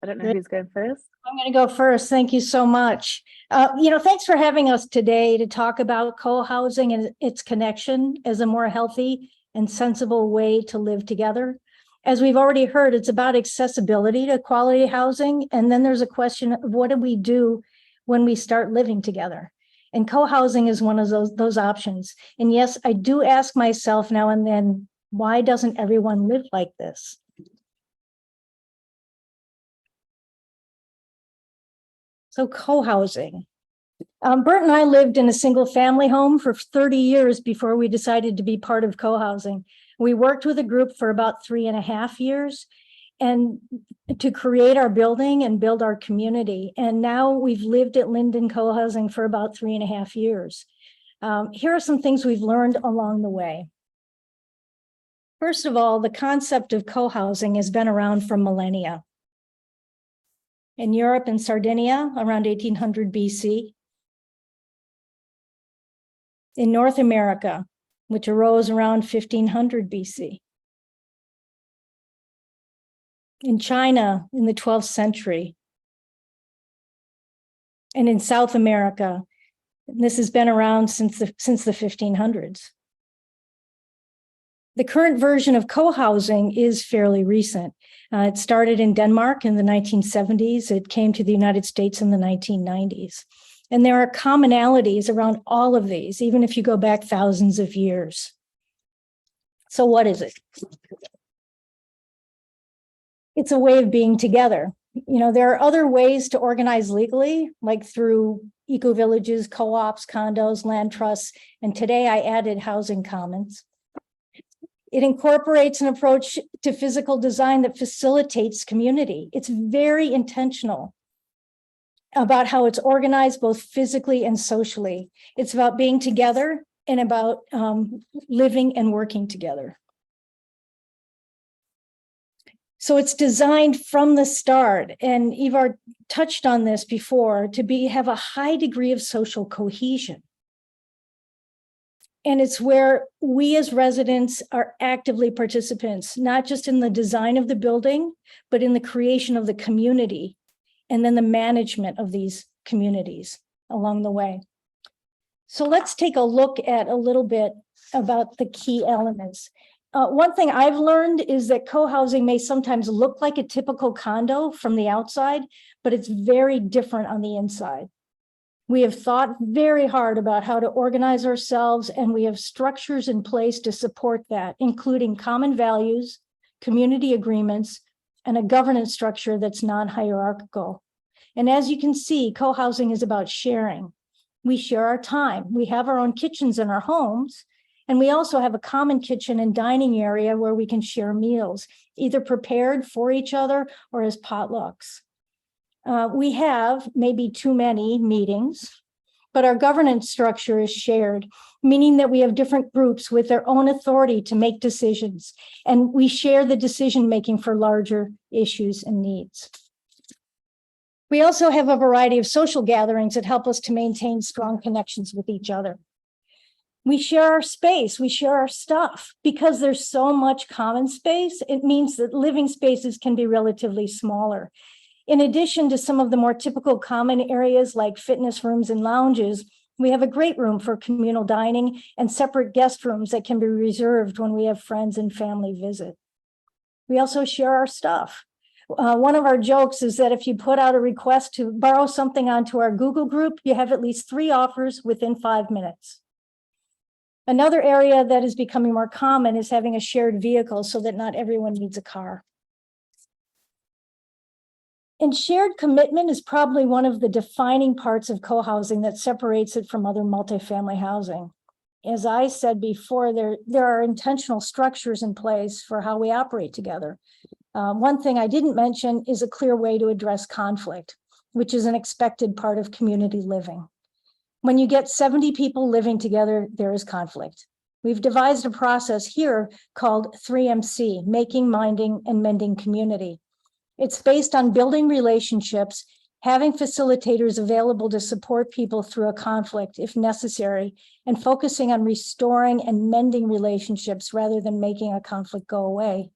I don't know who's going first. I'm going to go first. Thank you so much. You know, thanks for having us today to talk about co-housing and its connection as a more healthy and sensible way to live together. As we've already heard, it's about accessibility to quality housing. And then there's a question of what do we do when we start living together? And co-housing is one of those options. And yes, I do ask myself now and then, why doesn't everyone live like this? So co-housing. Bert and I lived in a single family home for 30 years before we decided to be part of co-housing. We worked with a group for about 3.5 years and to create our building and build our community. And now we've lived at Linden Co-housing for about 3.5 years. Here are some things we've learned along the way. First of all, the concept of co-housing has been around for millennia. In Europe and Sardinia around 1800 BC. In North America, which arose around 1500 BC. In China in the 12th century. And in South America, this has been around since the 1500s. The current version of co-housing is fairly recent. It started in Denmark in the 1970s. It came to the United States in the 1990s. And there are commonalities around all of these, even if you go back thousands of years. So what is it? It's a way of being together. You know, there are other ways to organize legally, like through eco-villages, co-ops, condos, land trusts, and today I added housing commons. It incorporates an approach to physical design that facilitates community. It's very intentional about how it's organized both physically and socially. It's about being together and about living and working together. So it's designed from the start, and Ivar touched on this before, to have a high degree of social cohesion. And it's where we as residents are actively participants, not just in the design of the building, but in the creation of the community, and then the management of these communities along the way. So let's take a look at a little bit about the key elements. One thing I've learned is that co-housing may sometimes look like a typical condo from the outside, but it's very different on the inside. We have thought very hard about how to organize ourselves, and we have structures in place to support that, including common values, community agreements, and a governance structure that's non-hierarchical. And as you can see, co-housing is about sharing. We share our time. We have our own kitchens in our homes, and we also have a common kitchen and dining area where we can share meals, either prepared for each other or as potlucks. We have maybe too many meetings, but our governance structure is shared, meaning that we have different groups with their own authority to make decisions, and we share the decision-making for larger issues and needs. We also have a variety of social gatherings that help us to maintain strong connections with each other. We share our space, we share our stuff. Because there's so much common space, it means that living spaces can be relatively smaller. In addition to some of the more typical common areas like fitness rooms and lounges, We have a great room for communal dining and separate guest rooms that can be reserved when we have friends and family visit. We also share our stuff. One of our jokes is that if you put out a request to borrow something onto our Google group, you have at least 3 offers within 5 minutes. Another area that is becoming more common is having a shared vehicle so that not everyone needs a car. And shared commitment is probably one of the defining parts of co-housing that separates it from other multifamily housing. As I said before, there are intentional structures in place for how we operate together. One thing I didn't mention is a clear way to address conflict, which is an expected part of community living. When you get 70 people living together, there is conflict. We've devised a process here called 3MC, Making, Minding, and Mending Community. It's based on building relationships, having facilitators available to support people through a conflict if necessary, and focusing on restoring and mending relationships rather than making a conflict go away.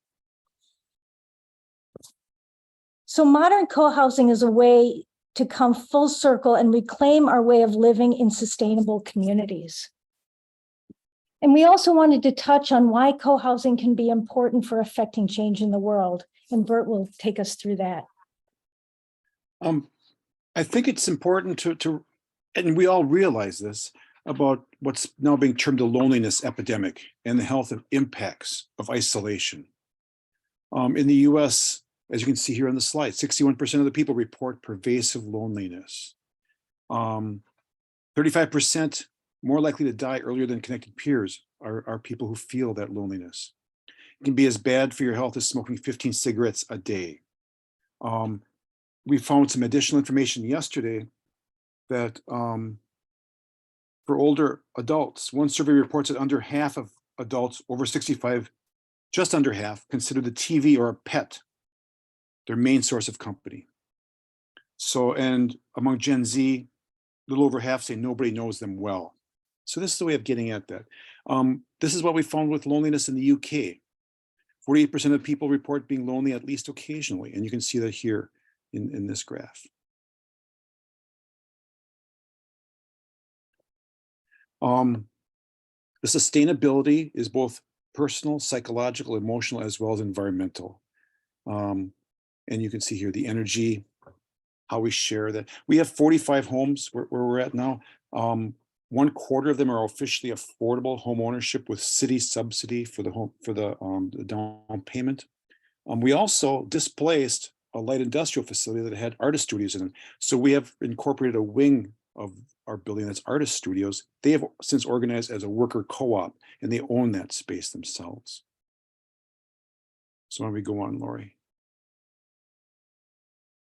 So modern co-housing is a way to come full circle and reclaim our way of living in sustainable communities. And we also wanted to touch on why co-housing can be important for affecting change in the world. And Bert will take us through that. I think it's important to, and we all realize this, about what's now being termed the loneliness epidemic and the health impacts of isolation. In the US, as you can see here on the slide, 61% of the people report pervasive loneliness. 35% more likely to die earlier than connected peers are people who feel that loneliness. It can be as bad for your health as smoking 15 cigarettes a day. We found some additional information yesterday that for older adults, one survey reports that under half of adults over 65, just under half, consider the TV or a pet their main source of company. So, and among Gen Z, a little over half say nobody knows them well. So this is the way of getting at that. This is what we found with loneliness in the UK. 48% of people report being lonely at least occasionally. And you can see that here in this graph. The sustainability is both personal, psychological, emotional, as well as environmental. And you can see here the energy, how we share that. We have 45 homes where we're at now. 1/4 of them are officially affordable home ownership with city subsidy for the home the down payment. We also displaced a light industrial facility that had artist studios in it. So we have incorporated a wing of our building that's artist studios. They have since organized as a worker co-op, and they own that space themselves. So why don't we go on, Lori?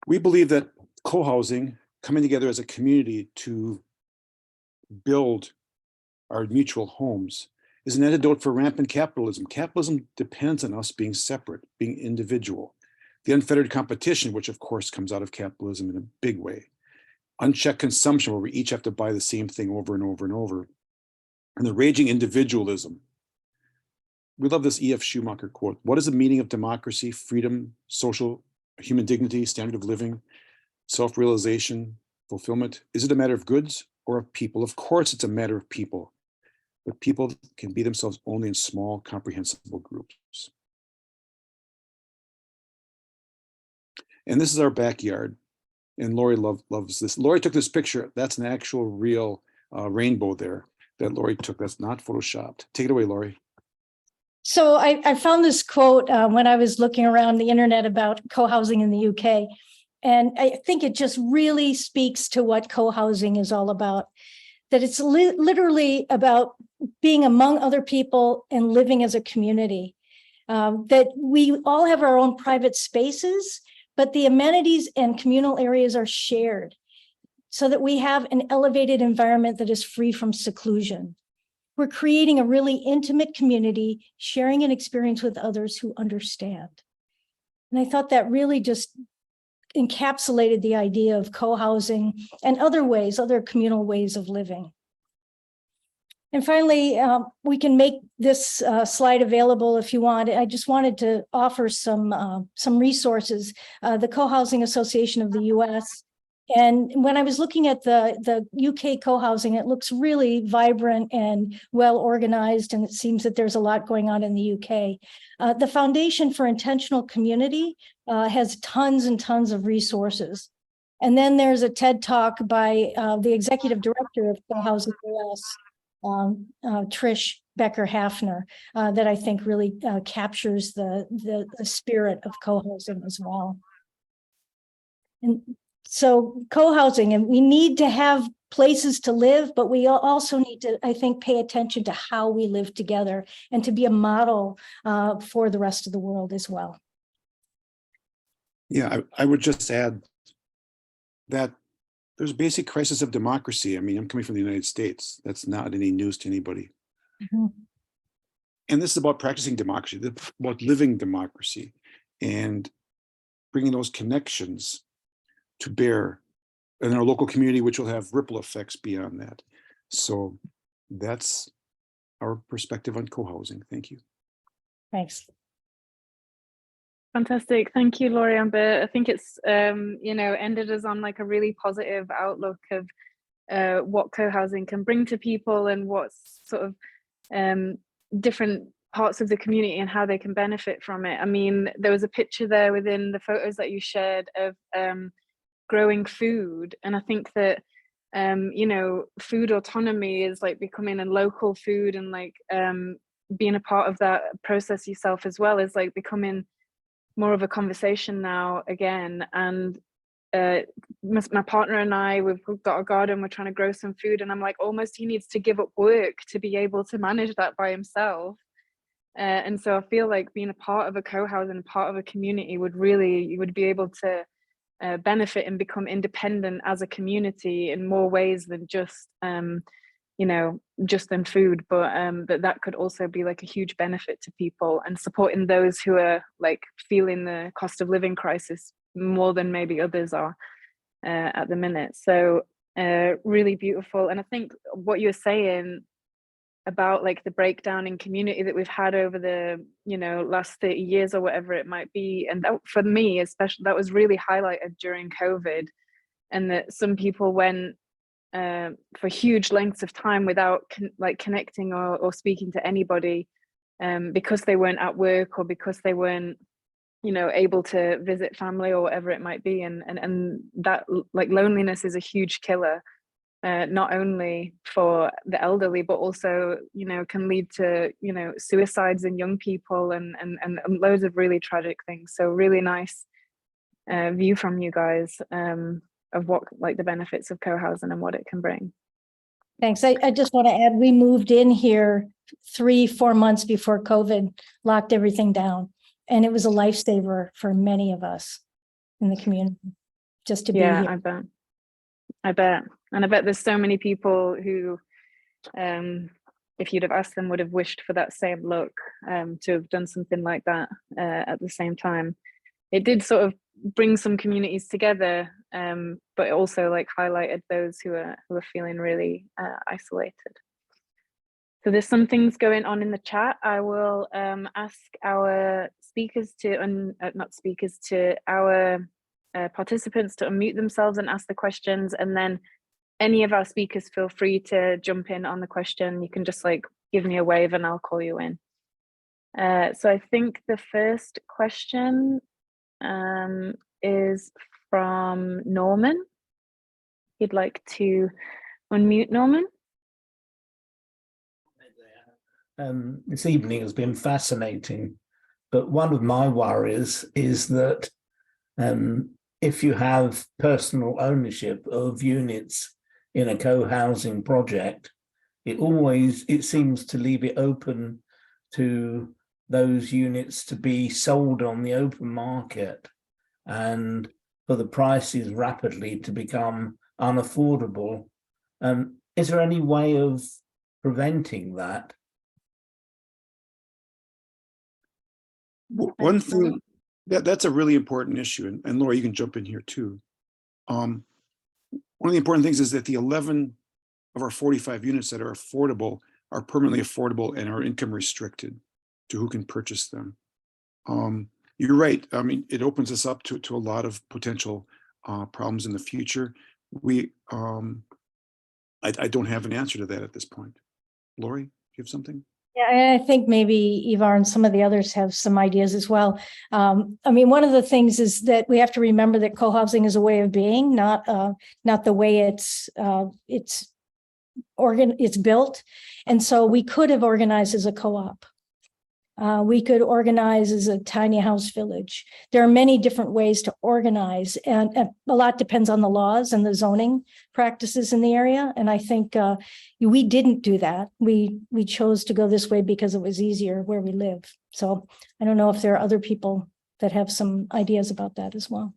We believe that co-housing, coming together as a community to build our mutual homes, is an antidote for rampant capitalism. Capitalism depends on us being separate, being individual. The unfettered competition, which of course comes out of capitalism in a big way. Unchecked consumption, where we each have to buy the same thing over and over and over. And the raging individualism. We love this E.F. Schumacher quote. What is the meaning of democracy, freedom, social, human dignity, standard of living, self-realization, fulfillment? Is it a matter of goods or of people? Of course, it's a matter of people, but people can be themselves only in small, comprehensible groups. And this is our backyard. And Lori loves this. Lori took this picture. That's an actual real rainbow there that Lori took. That's not photoshopped. Take it away, Lori. So I found this quote when I was looking around the internet about co-housing in the UK. And I think it just really speaks to what co-housing is all about. That it's literally about being among other people and living as a community. That we all have our own private spaces, but the amenities and communal areas are shared so that we have an elevated environment that is free from seclusion. We're creating a really intimate community, sharing an experience with others who understand. And I thought that really just encapsulated the idea of co-housing and other ways, other communal ways of living. And finally, we can make this slide available if you want. I just wanted to offer some resources. The Co-Housing Association of the US And when I was looking at the UK co-housing, it looks really vibrant and well organized, and it seems that there's a lot going on in the UK. The Foundation for Intentional Community has tons and tons of resources. And then there's a TED Talk by the executive director of Co-Housing US, Trish Becker-Hafner, that I think really captures the spirit of co-housing as well. And so co-housing, and we need to have places to live, but we also need to, I think, pay attention to how we live together and to be a model for the rest of the world as well. Yeah, I would just add that there's a basic crisis of democracy. I mean, I'm coming from the United States. That's not any news to anybody. Mm-hmm. And this is about practicing democracy, about living democracy and bringing those connections to bear in our local community, which will have ripple effects beyond that. So that's our perspective on co-housing. Thank you. Thanks. Fantastic. Thank you, Laurie Amber. I think it's, you know, ended us on like a really positive outlook of what co-housing can bring to people and what's sort of different parts of the community and how they can benefit from it. I mean, there was a picture there within the photos that you shared of growing food. And I think that, you know, food autonomy is like becoming a local food, and like being a part of that process yourself as well is like becoming more of a conversation now again. And my partner and I, we've got a garden, we're trying to grow some food, and I'm like, almost he needs to give up work to be able to manage that by himself. And so I feel like being a part of a co-housing, part of a community would really, you would be able to benefit and become independent as a community in more ways than just you know, just than food, but that could also be like a huge benefit to people and supporting those who are like feeling the cost of living crisis more than maybe others are at the minute. So really beautiful. And I think what you're saying about like the breakdown in community that we've had over the, you know, last 30 years or whatever it might be, and that, for me especially, that was really highlighted during COVID, and that some people went for huge lengths of time without like connecting or speaking to anybody because they weren't at work or because they weren't, you know, able to visit family or whatever it might be. And that like loneliness is a huge killer, not only for the elderly, but also, you know, can lead to, you know, suicides in young people and loads of really tragic things. So really nice view from you guys of what like the benefits of co-housing and what it can bring. Thanks. I just want to add, we moved in here 3-4 months before COVID locked everything down. And it was a lifesaver for many of us in the community just to be here. I bet. And I bet there's so many people who, if you'd have asked them, would have wished for that same look, to have done something like that at the same time. It did sort of bring some communities together, but it also like highlighted those who are feeling really isolated. So there's some things going on in the chat. I will ask our speakers to, our participants to unmute themselves and ask the questions, and then any of our speakers feel free to jump in on the question. You can just like give me a wave and I'll call you in. So I think the first question is from Norman. He'd like to unmute, Norman. This evening has been fascinating, but one of my worries is that if you have personal ownership of units in a co-housing project, it seems to leave it open to those units to be sold on the open market and for the prices rapidly to become unaffordable. Is there any way of preventing that? One thing that's a really important issue, and Laura, you can jump in here too. One of the important things is that the 11 of our 45 units that are affordable are permanently affordable and are income restricted to who can purchase them. You're right. I mean, it opens us up to a lot of potential problems in the future. I don't have an answer to that at this point. Lori, do you have something? Yeah, and I think maybe Ivar and some of the others have some ideas as well. I mean, one of the things is that we have to remember that co-housing is a way of being, not the way it's built. And so we could have organized as a co-op. We could organize as a tiny house village. There are many different ways to organize, and a lot depends on the laws and the zoning practices in the area. And I think we didn't do that. We chose to go this way because it was easier where we live. So I don't know if there are other people that have some ideas about that as well.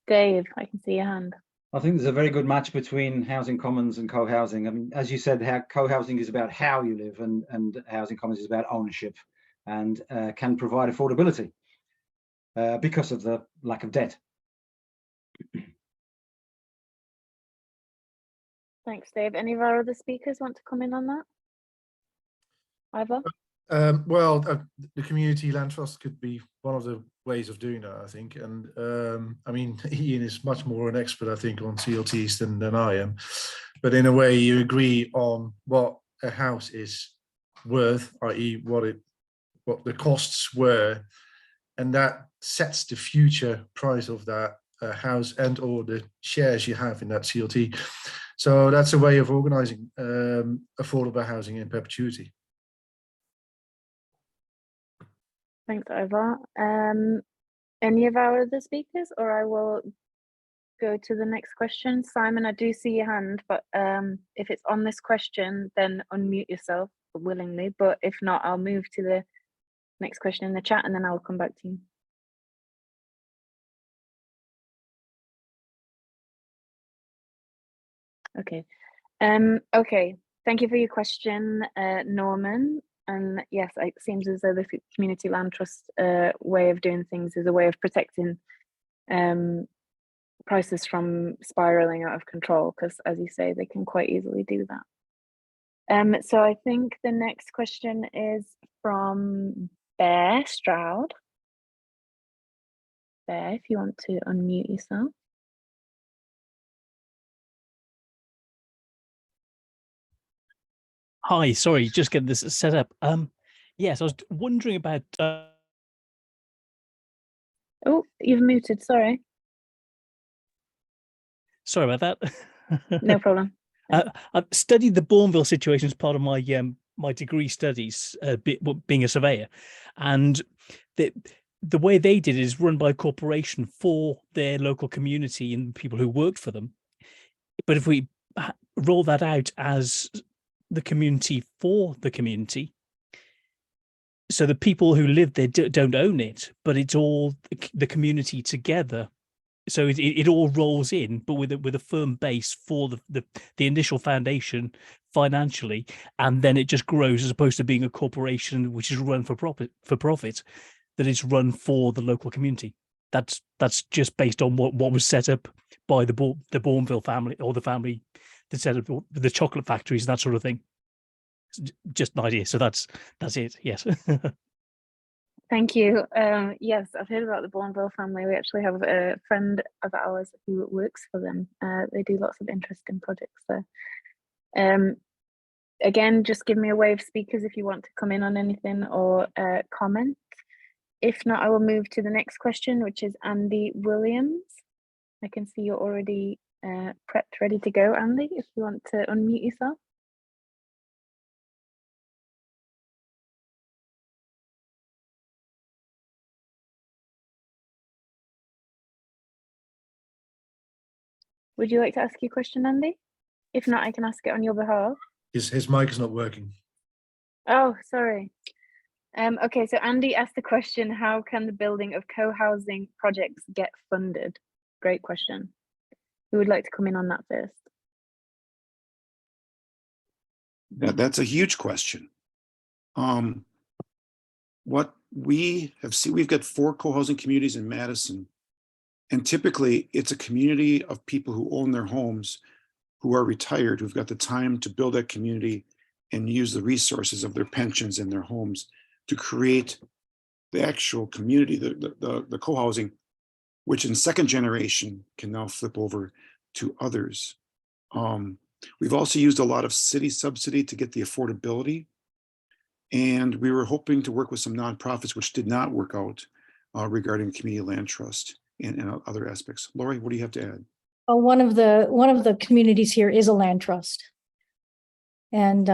Dave, I can see your hand. I think there's a very good match between housing commons and co-housing. I mean, as you said, co-housing is about how you live, and housing commons is about ownership, and can provide affordability because of the lack of debt. Thanks, Dave. Any of our other speakers want to come in on that? Ivar? Well, the community land trust could be one of the ways of doing that, I think. And I mean, Ian is much more an expert, I think, on CLTs than I am. But in a way, you agree on what a house is worth, i.e. what the costs were, and that sets the future price of that house and or the shares you have in that CLT. So that's a way of organizing affordable housing in perpetuity. Thanks, Ivar. Any of our other speakers, or I will go to the next question. Simon, I do see your hand, but if it's on this question, then unmute yourself willingly. But if not, I'll move to the next question in the chat, and then I'll come back to you. Okay. Okay. Thank you for your question, Norman. And yes, it seems as though the community land trust way of doing things is a way of protecting prices from spiraling out of control, because as you say, they can quite easily do that. So I think the next question is from Bear Stroud. Bear, if you want to unmute yourself. Hi, sorry, just getting this set up. Yes, I was wondering about. Oh, you've muted. Sorry. Sorry about that. No problem. I've studied the Bourneville situation as part of my my degree studies, being a surveyor, and the way they did it is run by a corporation for their local community and people who worked for them. But if we roll that out as the community for the community, so the people who live there don't own it, but it's all the community together. So it all rolls in, but with a firm base for the initial foundation financially, and then it just grows, as opposed to being a corporation which is run for profit, that is run for the local community. That's just based on what was set up by the Bourneville family, or the family that set up the chocolate factories and that sort of thing. Just an idea. So that's it. Yes. Thank you. Yes, I've heard about the Bourneville family. We actually have a friend of ours who works for them. They do lots of interesting projects there. Again, just give me a wave, speakers, if you want to come in on anything or comment. If not, I will move to the next question, which is Andy Williams. I can see you're already prepped, ready to go, Andy, if you want to unmute yourself. Would you like to ask your question, Andy? If not, I can ask it on your behalf. His mic is not working. Oh, sorry. Okay, so Andy asked the question, how can the building of co-housing projects get funded? Great question. Who would like to come in on that first? That's a huge question. What we have seen, we've got 4 co-housing communities in Madison, and typically it's a community of people who own their homes, who are retired, who've got the time to build that community and use the resources of their pensions and their homes to create the actual community, the co-housing. which in second generation can now flip over to others. We've also used a lot of city subsidy to get the affordability. And we were hoping to work with some nonprofits, which did not work out regarding community land trust and other aspects. Lori, what do you have to add? One of the communities here is a land trust. And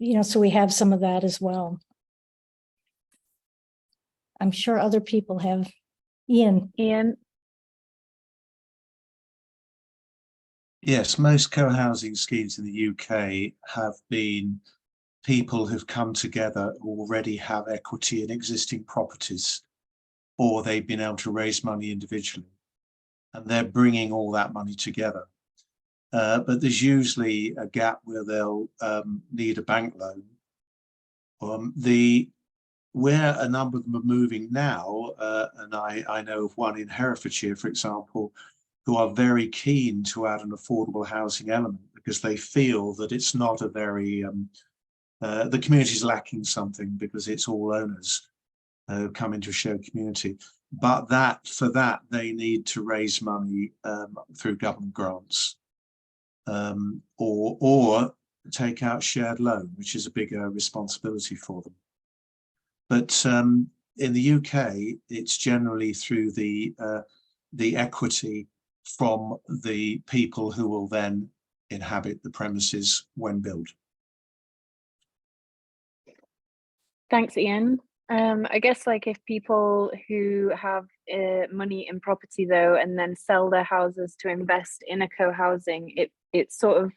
you know, so we have some of that as well. I'm sure other people have. Ian. Yes, most co-housing schemes in the UK have been people who've come together who already have equity in existing properties, or they've been able to raise money individually, and they're bringing all that money together. But there's usually a gap where they'll need a bank loan. Where a number of them are moving now, and I know of one in Herefordshire, for example, who are very keen to add an affordable housing element because they feel that it's not a very, the community is lacking something because it's all owners who come into a shared community. But for that, they need to raise money through government grants or take out shared loan, which is a bigger responsibility for them. But in the UK, it's generally through the equity from the people who will then inhabit the premises when built. Thanks, Ian. I guess like if people who have money in property though, and then sell their houses to invest in a co-housing, it's sort of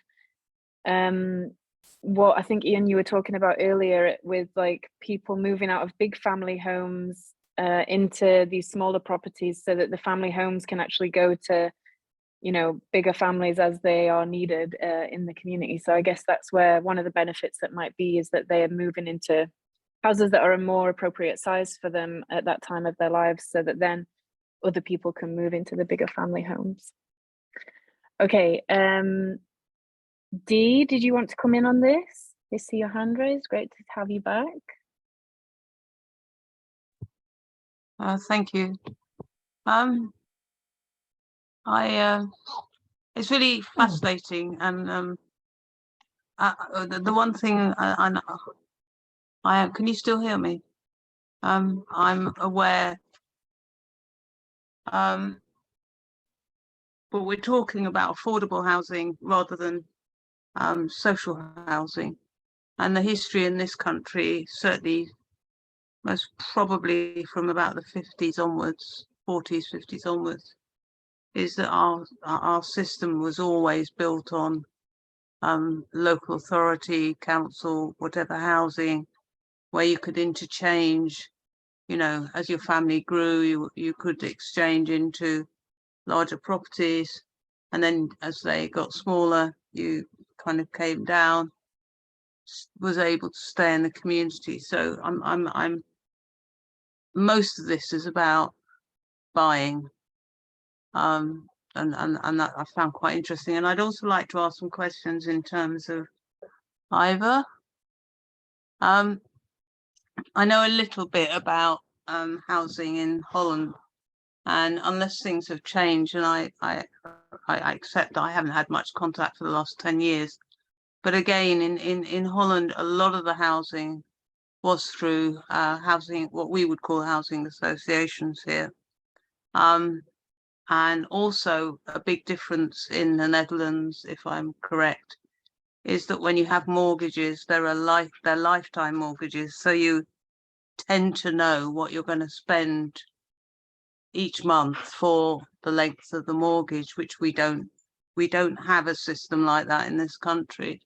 what I think, Ian, you were talking about earlier with like people moving out of big family homes into these smaller properties so that the family homes can actually go to, you know, bigger families as they are needed in the community. So I guess that's where one of the benefits that might be is that they are moving into houses that are a more appropriate size for them at that time of their lives, so that then other people can move into the bigger family homes. Okay, Dee, did you want to come in on this? I see your hand raised. Great to have you back. Thank you. It's really fascinating, and the one thing I can you still hear me? I'm aware. But we're talking about affordable housing rather than social housing, and the history in this country, certainly most probably from about the 50s onwards, 40s, 50s onwards, is that our system was always built on local authority, council, whatever housing, where you could interchange, you know, as your family grew, you could exchange into larger properties, and then as they got smaller, you kind of came down, was able to stay in the community. So I'm most of this is about buying, and that I found quite interesting. And I'd also like to ask some questions in terms of Ivar. I know a little bit about housing in Holland, and unless things have changed, and I accept I haven't had much contact for the last 10 years, but again, in Holland, a lot of the housing was through housing, what we would call housing associations here. And also a big difference in the Netherlands, if I'm correct, is that when you have mortgages, they're lifetime mortgages. So you tend to know what you're going to spend each month for the length of the mortgage, which we don't have a system like that in this country.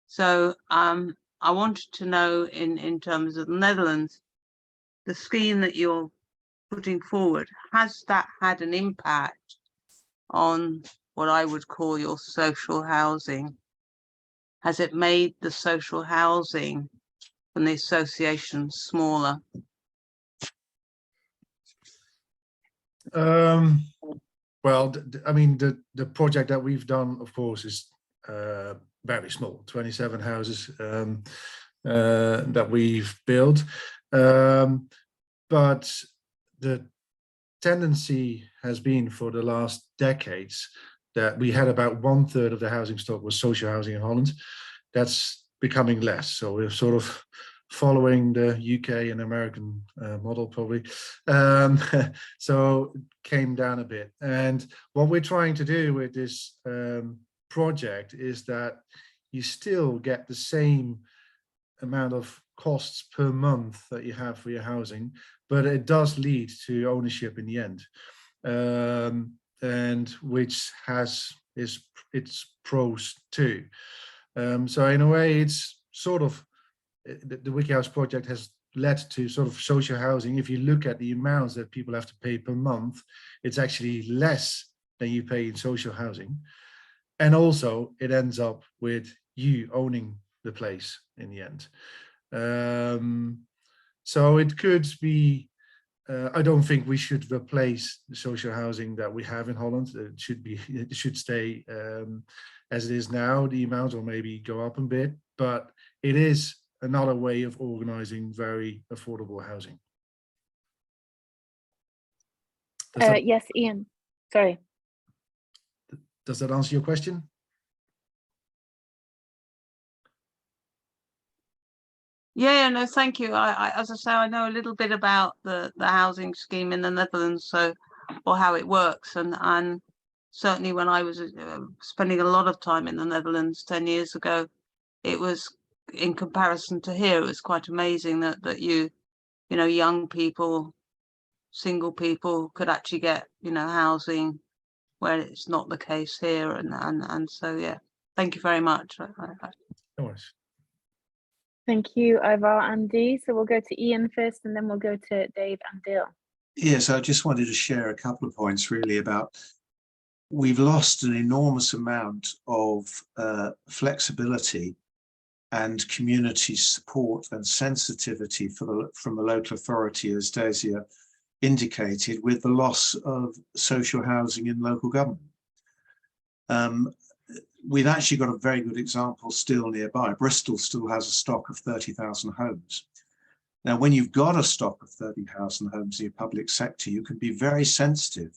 So I wanted to know in terms of the Netherlands, the scheme that you're putting forward, has that had an impact on what I would call your social housing? Has it made the social housing and the association smaller? Well, I mean, the project that we've done, of course, is very small, 27 houses that we've built. But tendency has been for the last decades that we had about 1/3 of the housing stock was social housing in Holland. That's becoming less. So we're sort of following the UK and American model probably. So it came down a bit. And what we're trying to do with this project is that you still get the same amount of costs per month that you have for your housing, but it does lead to ownership in the end, and which has its pros too. So in a way, it's sort of the Wiki House project has led to sort of social housing. If you look at the amounts that people have to pay per month, it's actually less than you pay in social housing, and also it ends up with you owning the place in the end. So it could be, I don't think we should replace the social housing that we have in Holland. It should stay as it is now, the amount, or maybe go up a bit, but it is another way of organizing very affordable housing. Yes, Ian, sorry. Does that answer your question? Yeah, no, thank you. As I say, I know a little bit about the housing scheme in the Netherlands, so, or how it works, and certainly when I was spending a lot of time in the Netherlands 10 years ago, it was, in comparison to here, it was quite amazing that you know, young people, single people could actually get, you know, housing where it's not the case here, and so yeah, thank you very much. No worries. Thank you, Ivar and Dee. So we'll go to Ian first, and then we'll go to Dave and Dill. Yes, I just wanted to share a couple of points really about, we've lost an enormous amount of flexibility and community support and sensitivity from the local authority, as Daisy indicated, with the loss of social housing in local government. We've actually got a very good example still nearby. Bristol still has a stock of 30,000 homes. Now, when you've got a stock of 30,000 homes in your public sector, you can be very sensitive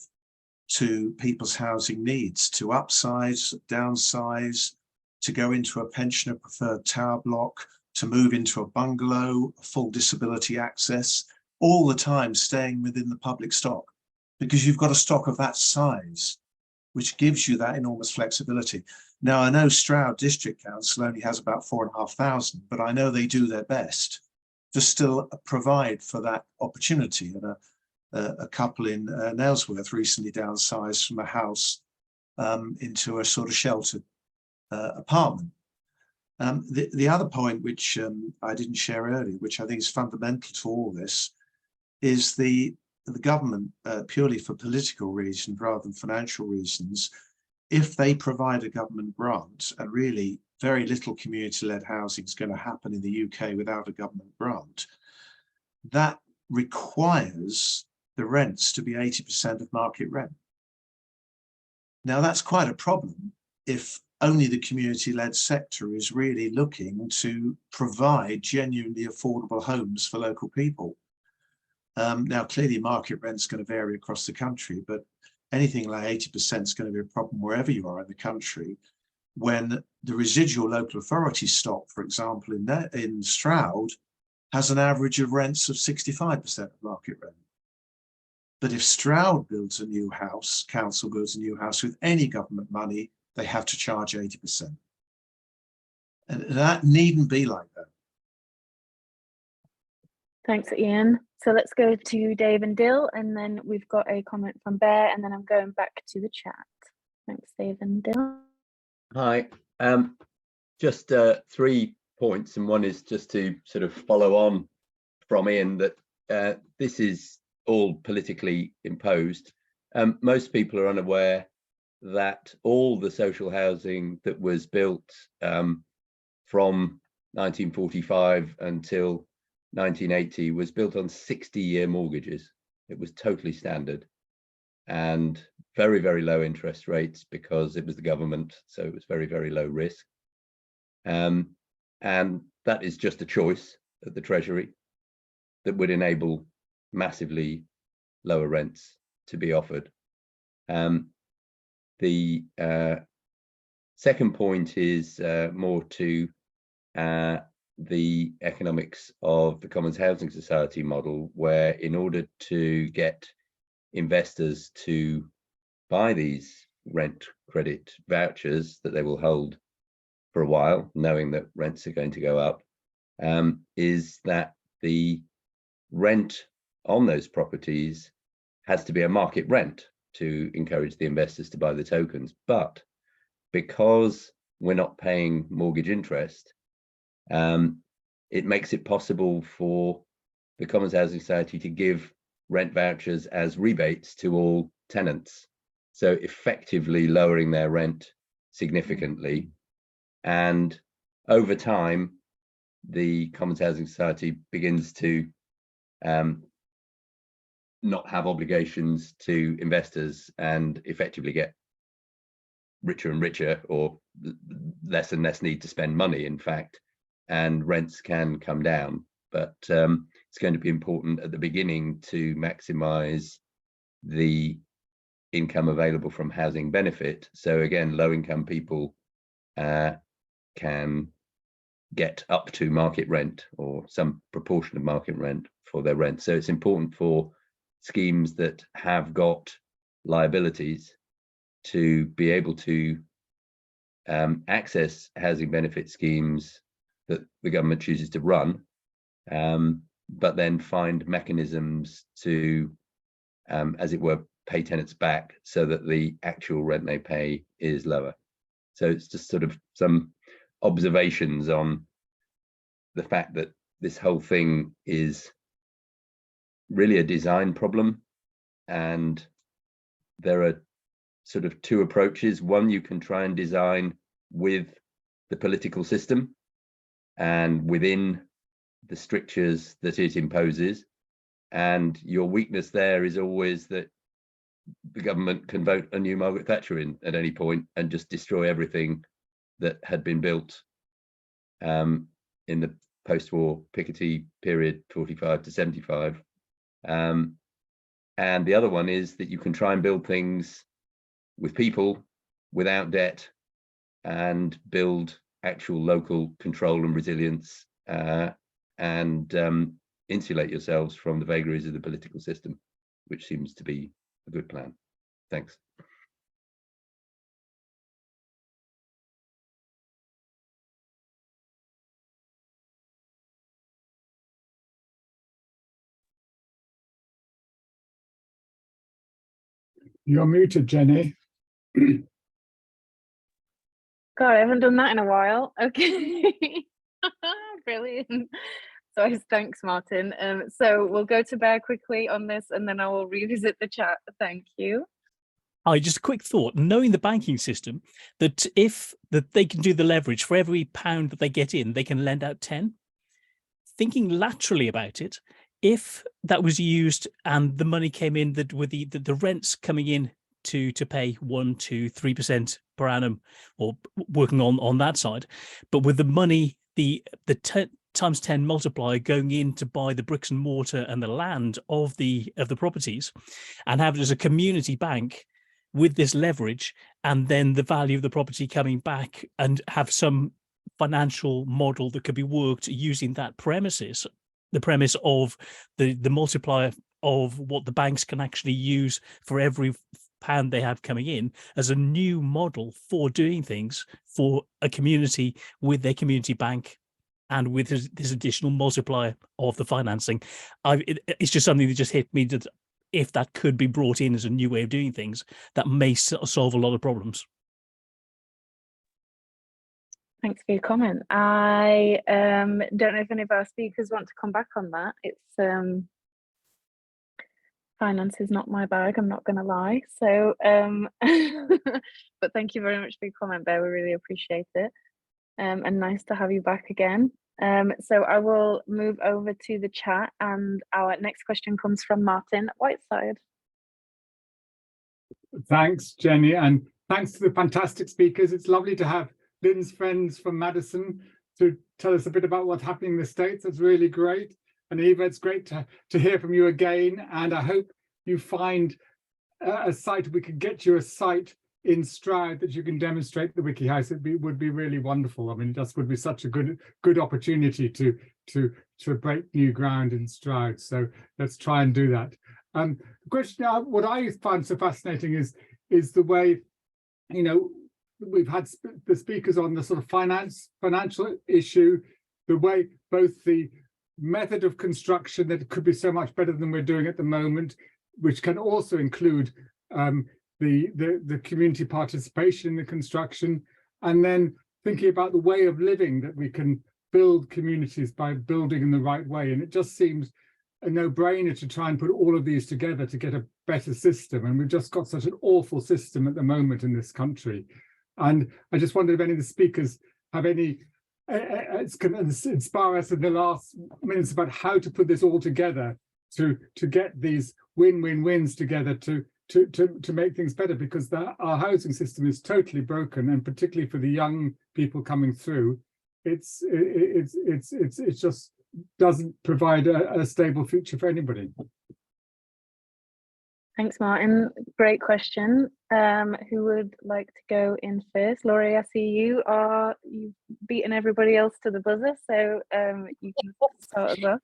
to people's housing needs, to upsize, downsize, to go into a pensioner preferred tower block, to move into a bungalow, full disability access, all the time staying within the public stock, because you've got a stock of that size, which gives you that enormous flexibility. Now, I know Stroud District Council only has about 4,500, but I know they do their best to still provide for that opportunity. And a couple in Nailsworth recently downsized from a house into a sort of sheltered apartment. The other point, which I didn't share earlier, which I think is fundamental to all this, is the government, purely for political reasons rather than financial reasons, if they provide a government grant, and really very little community-led housing is going to happen in the UK without a government grant, that requires the rents to be 80% of market rent. Now, that's quite a problem if only the community-led sector is really looking to provide genuinely affordable homes for local people. Now, clearly market rent's going to vary across the country, but anything like 80% is going to be a problem wherever you are in the country, when the residual local authority stock, for example, in Stroud, has an average of rents of 65% of market rent. But if Stroud builds a new house, council builds a new house with any government money, they have to charge 80%. And that needn't be like that. Thanks, Ian. So let's go to Dave and Dill, and then we've got a comment from Bear, and then I'm going back to the chat. Thanks, Dave and Dill. Hi, just 3 points, and one is just to sort of follow on from Ian that this is all politically imposed. Most people are unaware that all the social housing that was built from 1945 until 1980 was built on 60-year mortgages. It was totally standard and very, very low interest rates because it was the government, so it was very, very low risk. And that is just a choice of the Treasury that would enable massively lower rents to be offered. The second point is more to the economics of the Commons Housing Society model, where in order to get investors to buy these rent credit vouchers that they will hold for a while, knowing that rents are going to go up, is that the rent on those properties has to be a market rent to encourage the investors to buy the tokens. But because we're not paying mortgage interest, it makes it possible for the Commons Housing Society to give rent vouchers as rebates to all tenants, so effectively lowering their rent significantly. And over time, the Commons Housing Society begins to not have obligations to investors and effectively get richer and richer, or less and less need to spend money, in fact, and rents can come down. But it's going to be important at the beginning to maximize the income available from housing benefit. So again, low income people can get up to market rent or some proportion of market rent for their rent. So it's important for schemes that have got liabilities to be able to access housing benefit schemes that the government chooses to run, but then find mechanisms to, as it were, pay tenants back so that the actual rent they pay is lower. So it's just sort of some observations on the fact that this whole thing is really a design problem, and there are sort of two approaches. One, you can try and design with the political system and within the strictures that it imposes, and your weakness there is always that the government can vote a new Margaret Thatcher in at any point and just destroy everything that had been built in the post-war Piketty period, 45 to 75. And the other one is that you can try and build things with people without debt and build actual local control and resilience, and insulate yourselves from the vagaries of the political system, which seems to be a good plan. Thanks. You're muted, Jenny. God, I haven't done that in a while. Okay. Brilliant. So thanks, Martin. So we'll go to Bear quickly on this, and then I will revisit the chat. Thank you. Just a quick thought, knowing the banking system, that if they can do the leverage for every pound that they get in, they can lend out 10. Thinking laterally about it, if that was used and the money came in that with the rents coming in to pay 1 to 3% per annum, or working on that side, but with the money, the times 10 multiplier going in to buy the bricks and mortar and the land of the properties, and have it as a community bank with this leverage, and then the value of the property coming back, and have some financial model that could be worked using that premises, the premise of the multiplier of what the banks can actually use for every pound they have coming in, as a new model for doing things for a community with their community bank, and with this additional multiplier of the financing. It's just something that just hit me, that if that could be brought in as a new way of doing things, that may solve a lot of problems. Thanks for your comment. I don't know if any of our speakers want to come back on that. It's finance is not my bag, I'm not going to lie. So, but thank you very much for your comment, Bear. We really appreciate it. And nice to have you back again. So I will move over to the chat, and our next question comes from Martin Whiteside. Thanks, Jenny, and thanks to the fantastic speakers. It's lovely to have Lynn's friends from Madison to tell us a bit about what's happening in the States. That's really great. And Eva, it's great to hear from you again. And I hope you find a site, we could get you a site in Stroud that you can demonstrate the wiki house, would be really wonderful. I mean, it just would be such a good opportunity to break new ground in Stroud. So let's try and do that. The question now, what I find so fascinating is the way, you know, we've had the speakers on the sort of financial issue, the way both the method of construction that could be so much better than we're doing at the moment, which can also include the community participation in the construction, and then thinking about the way of living that we can build communities by building in the right way. And it just seems a no-brainer to try and put all of these together to get a better system. And we've just got such an awful system at the moment in this country. And I just wondered if any of the speakers have any inspire us in the last minutes about how to put this all together to get these win-win-wins together to make things better, because our housing system is totally broken, and particularly for the young people coming through, it just doesn't provide a stable future for anybody. Thanks, Martin. Great question. Who would like to go in first? Laurie, I see you've beaten everybody else to the buzzer, so you can start as well.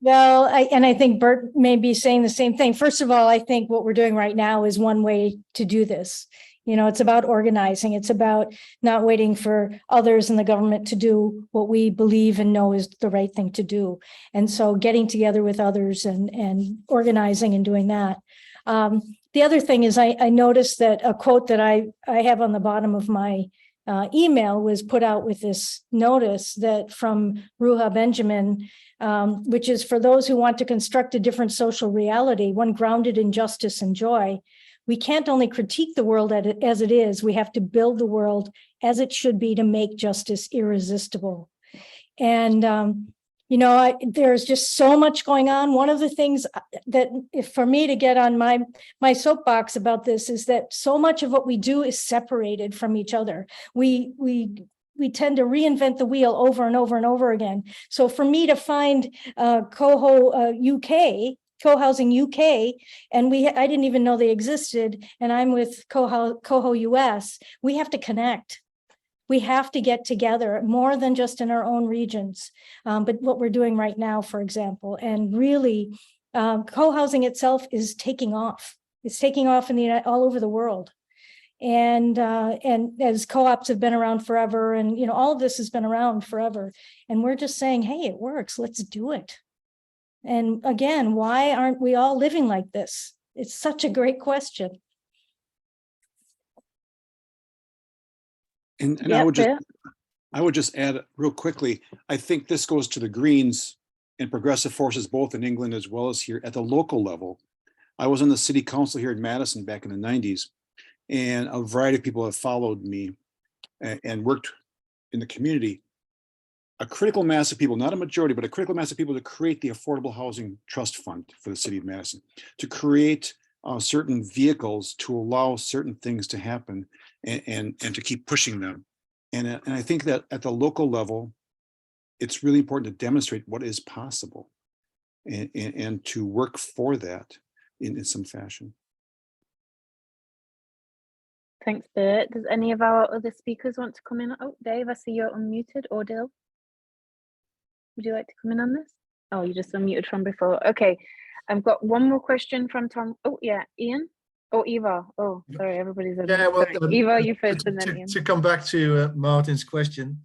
Well, I think Bert may be saying the same thing. First of all, I think what we're doing right now is one way to do this. You know, it's about organizing. It's about not waiting for others in the government to do what we believe and know is the right thing to do. And so getting together with others and organizing and doing that. The other thing is I noticed that a quote that I have on the bottom of my email was put out with this notice that from Ruha Benjamin, which is for those who want to construct a different social reality, one grounded in justice and joy. We can't only critique the world as it is, we have to build the world as it should be to make justice irresistible. And, you know, there's just so much going on. One of the things that, for me to get on my soapbox about this is that so much of what we do is separated from each other. We tend to reinvent the wheel over and over and over again. So for me to find Co-housing UK, and I didn't even know they existed, and I'm with Coho US, we have to connect. We have to get together more than just in our own regions, but what we're doing right now, for example, and really co-housing itself is taking off. It's taking off all over the world. And as co-ops have been around forever, and you know, all of this has been around forever, and we're just saying, hey, it works, let's do it. And again, why aren't we all living like this? It's such a great question. And Yeah, I would just add real quickly, I think this goes to the Greens and progressive forces both in England as well as here at the local level. I was on the city council here in Madison back in the 90s, and a variety of people have followed me and worked in the community. A critical mass of people, not a majority, but a critical mass of people to create the Affordable Housing Trust Fund for the city of Madison, to create certain vehicles to allow certain things to happen and to keep pushing them. And I think that at the local level, it's really important to demonstrate what is possible and to work for that in some fashion. Thanks, Bert. Does any of our other speakers want to come in? Oh, Dave, I see you're unmuted, or Dill. Would you like to come in on this? Oh, you just unmuted from before. Okay, I've got one more question from Tom. Oh, yeah, Ian? Oh, Ivar. Oh, sorry, everybody's on. Yeah, well, Ivar, you first, and then Ian. To come back to Martin's question,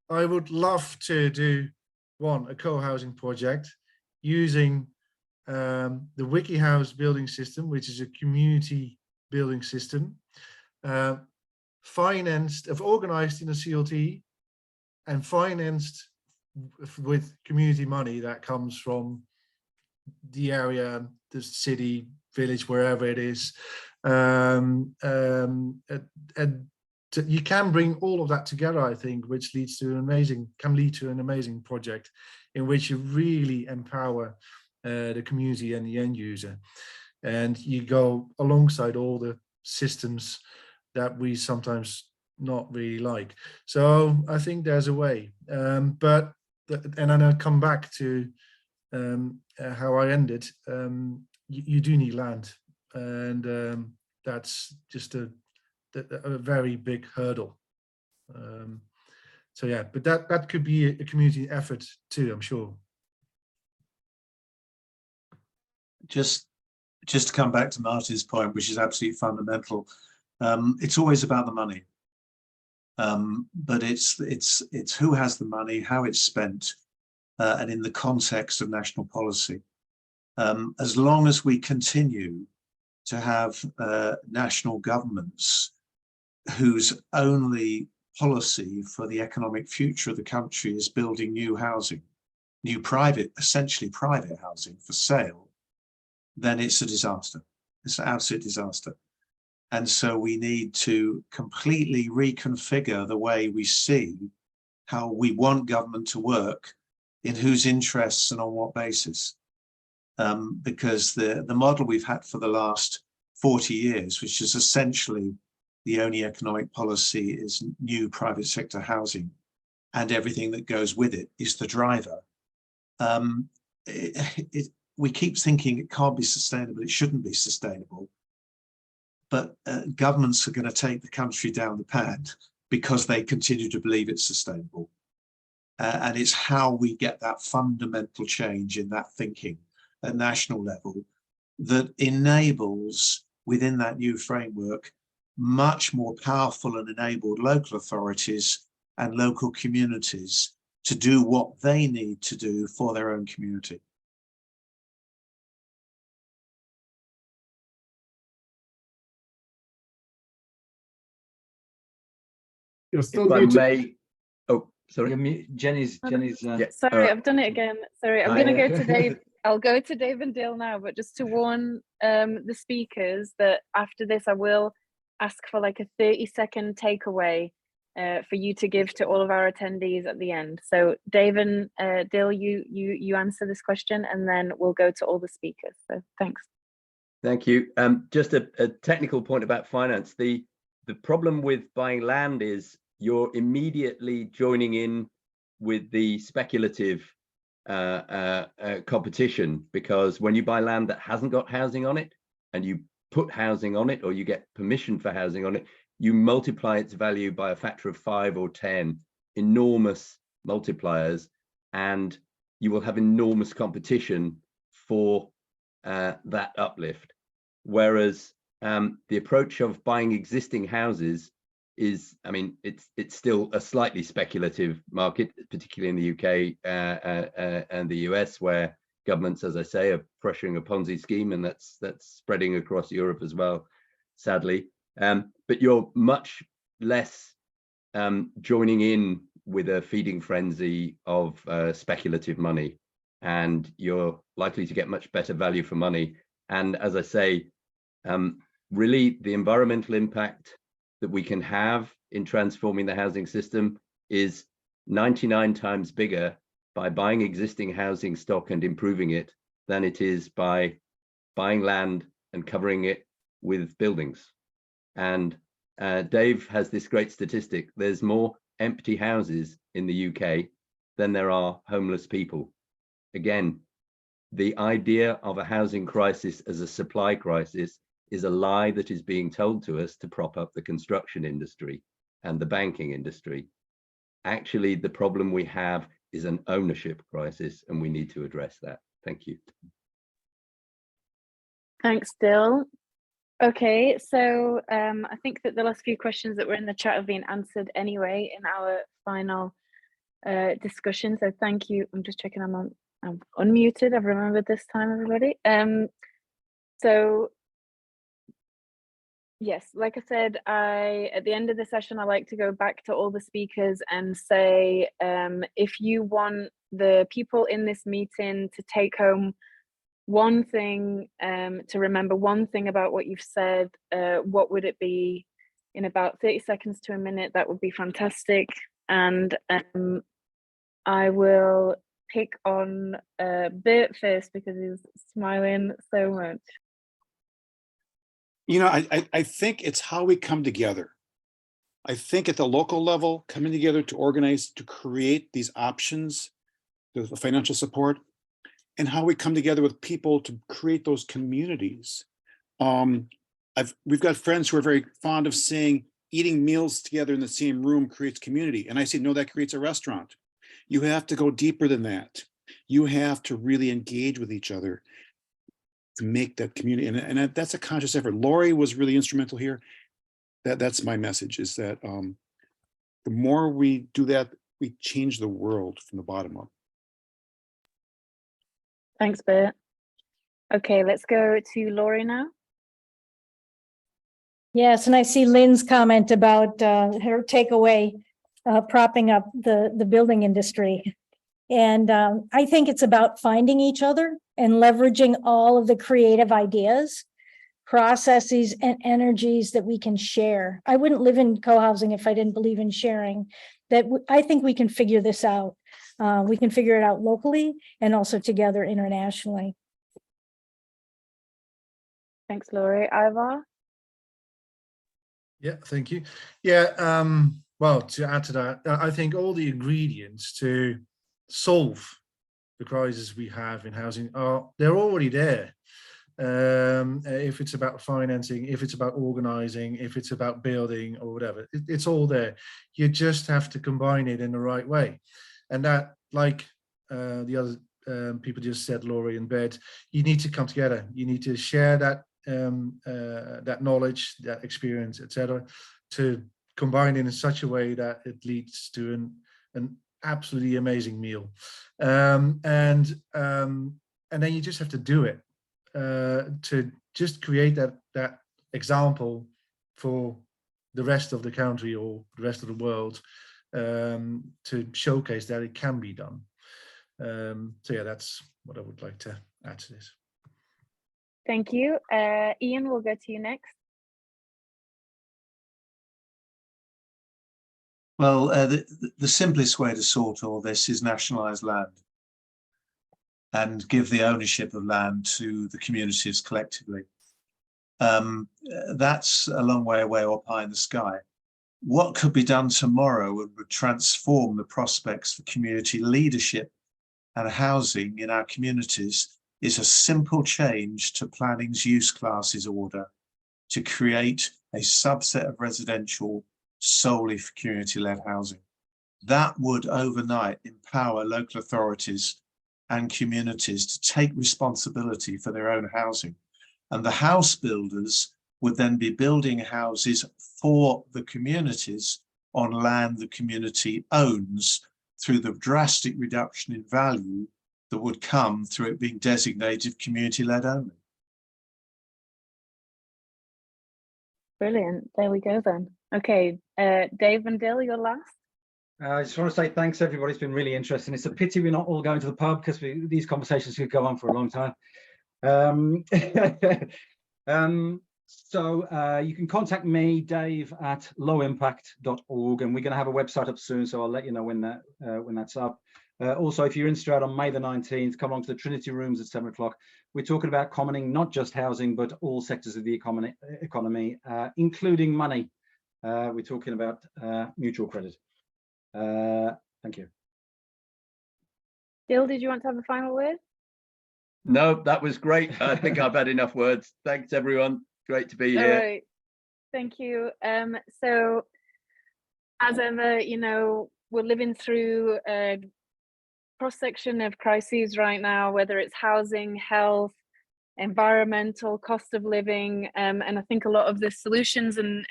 I would love to do a co-housing project using the WikiHouse building system, which is a community building system, organized in a CLT and financed with community money that comes from the area, the city, village, wherever it is. And you can bring all of that together, I think, which can lead to an amazing project in which you really empower the community and the end user. And you go alongside all the systems that we sometimes not really like. So I think there's a way, and then I'll come back to how I ended. You do need land. and that's just a very big hurdle. So yeah, but that could be a community effort too, I'm sure. Just to come back to Martin's point, which is absolutely fundamental, it's always about the money, but it's who has the money, how it's spent, and in the context of national policy. As long as we continue to have national governments whose only policy for the economic future of the country is building new housing, new private, essentially private housing for sale, then it's a disaster. It's an absolute disaster. And so we need to completely reconfigure the way we see how we want government to work, in whose interests and on what basis. Because the model we've had for the last 40 years, which is essentially the only economic policy is new private sector housing, and everything that goes with it is the driver. We keep thinking it can't be sustainable, it shouldn't be sustainable, but governments are going to take the country down the pan because they continue to believe it's sustainable. And it's how we get that fundamental change in that thinking at national level that enables, within that new framework, much more powerful and enabled local authorities and local communities to do what they need to do for their own community. You're still If I muted. may, oh, sorry. Jenny's. Yeah, Sorry, I've done it again. Sorry, I'm Hi. going to go to Dave. I'll go to Dave and Dill now, but just to warn the speakers that after this, I will ask for like a 30-second takeaway for you to give to all of our attendees at the end. So Dave and Dill, you answer this question, and then we'll go to all the speakers. So thanks. Thank you. Just a technical point about finance. The problem with buying land is you're immediately joining in with the speculative competition, because when you buy land that hasn't got housing on it and you put housing on it, or you get permission for housing on it, you multiply its value by a factor of 5 or 10, enormous multipliers, and you will have enormous competition for that uplift. Whereas the approach of buying existing houses is, I mean, it's still a slightly speculative market, particularly in the UK and the US, where governments, as I say, are pressuring a Ponzi scheme, and that's spreading across Europe as well, sadly. But you're much less joining in with a feeding frenzy of speculative money, and you're likely to get much better value for money. And as I say, really the environmental impact that we can have in transforming the housing system is 99 times bigger by buying existing housing stock and improving it than it is by buying land and covering it with buildings. And Dave has this great statistic: there's more empty houses in the UK than there are homeless people. Again, the idea of a housing crisis as a supply crisis is a lie that is being told to us to prop up the construction industry and the banking industry. Actually, the problem we have is an ownership crisis, and we need to address that. Thank you. Thanks, Dill. Okay, so I think that the last few questions that were in the chat have been answered anyway in our final discussion. So thank you. I'm just checking I'm unmuted. I've remembered this time, everybody. So yes, like I said, at the end of the session, I like to go back to all the speakers and say, if you want the people in this meeting to take home one thing, to remember one thing about what you've said, what would it be? In about 30 seconds to a minute, that would be fantastic. And I will pick on Bert first because he's smiling so much. You know, I think it's how we come together. I think at the local level, coming together to organize, to create these options, the financial support, and how we come together with people to create those communities We've got friends who are very fond of saying eating meals together in the same room creates community. And I say, no, that creates a restaurant. You have to go deeper than that. You have to really engage with each other to make that community. And that's a conscious effort. Lori was really instrumental here. That's my message, is that the more we do that, we change the world from the bottom up. Thanks, Bert. Okay, let's go to Laurie now. Yes, and I see Lynn's comment about her takeaway propping up the building industry. And I think it's about finding each other and leveraging all of the creative ideas, processes, and energies that we can share. I wouldn't live in co-housing if I didn't believe in sharing. That I think we can figure this out. We can figure it out locally and also together internationally. Thanks, Laurie. Ivar? Yeah, thank you. Yeah, well, to add to that, I think all the ingredients to solve the crisis we have in housing they're already there. If it's about financing, if it's about organizing, if it's about building or whatever, it's all there. You just have to combine it in the right way. And that, like the other people just said, Laurie and Bed, you need to come together. You need to share that that knowledge, that experience, etc., to combine it in such a way that it leads to an absolutely amazing meal. And then you just have to do it to just create that example for the rest of the country or the rest of the world, to showcase that it can be done. So yeah, that's what I would like to add to this. Thank you. Ian, we'll go to you next. Well, the simplest way to sort all this is nationalise land and give the ownership of land to the communities collectively. That's a long way away or pie in the sky. What could be done tomorrow would transform the prospects for community leadership and housing in our communities is a simple change to planning's use classes order to create a subset of residential solely for community-led housing. That would overnight empower local authorities and communities to take responsibility for their own housing. And the house builders would then be building houses for the communities on land the community owns through the drastic reduction in value that would come through it being designated community-led only. Brilliant. There we go then. Okay, Dave and Dill, you're last. I just want to say thanks, everybody. It's been really interesting. It's a pity we're not all going to the pub because these conversations could go on for a long time. So you can contact me, Dave, at lowimpact.org, and we're going to have a website up soon, so I'll let you know when that's up. Also, if you're in Stroud on May the 19th, come along to the Trinity Rooms at 7 o'clock. We're talking about commoning not just housing, but all sectors of the economy, including money. We're talking about mutual credit. Thank you. Dill, did you want to have a final word? No, that was great. I think I've had enough words. Thanks, everyone. Great to be here. All right. Thank you. So as ever, you know, we're living through a cross-section of crises right now, whether it's housing, health, environmental, cost of living, and I think a lot of the solutions and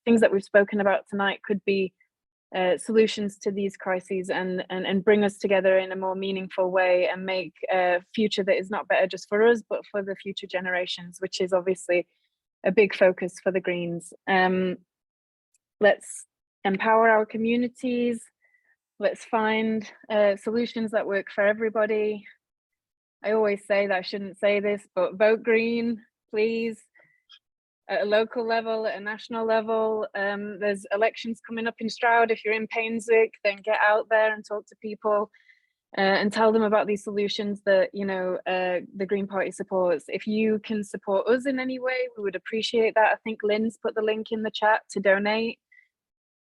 things that we've spoken about tonight could be solutions to these crises and bring us together in a more meaningful way and make a future that is not better just for us, but for the future generations, which is obviously a big focus for the Greens. Let's empower our communities. Let's find solutions that work for everybody. I always say that I shouldn't say this, but vote Green, please. At a local level, at a national level. There's elections coming up in Stroud. If you're in Painswick, then get out there and talk to people and tell them about these solutions that, you know, the Green Party supports. If you can support us in any way, we would appreciate that. I think Lynn's put the link in the chat to donate.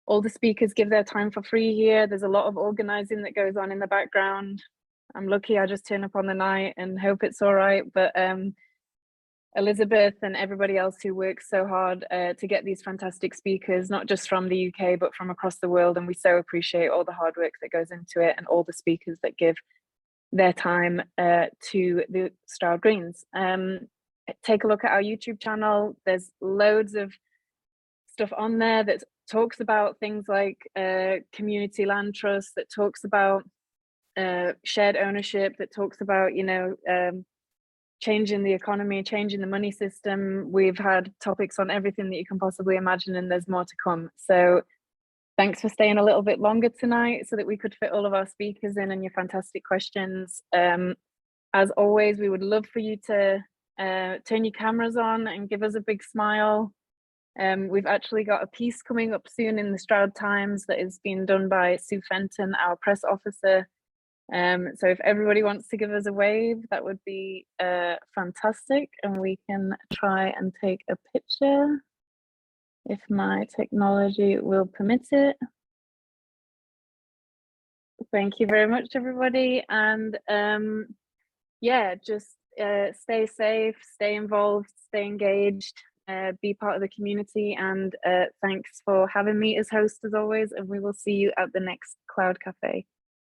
All the speakers give their time for free here. There's a lot of organizing that goes on in the background. I'm lucky I just turn up on the night and hope it's all right. But Elizabeth and everybody else who works so hard to get these fantastic speakers, not just from the UK, but from across the world. And we so appreciate all the hard work that goes into it and all the speakers that give their time to the Stroud Greens. Take a look at our YouTube channel. There's loads of stuff on there that talks about things like community land trust, that talks about shared ownership, that talks about, you know, changing the economy, changing the money system. We've had topics on everything that you can possibly imagine, and there's more to come. So thanks for staying a little bit longer tonight so that we could fit all of our speakers in and your fantastic questions. As always, we would love for you to turn your cameras on and give us a big smile. We've actually got a piece coming up soon in the Stroud Times that is being done by Sue Fenton, our press officer. So if everybody wants to give us a wave, that would be fantastic, and we can try and take a picture if my technology will permit it. Thank you very much, everybody, and yeah, just stay safe, stay involved, stay engaged, be part of the community, and thanks for having me as host as always, and we will see you at the next Cloud Cafe.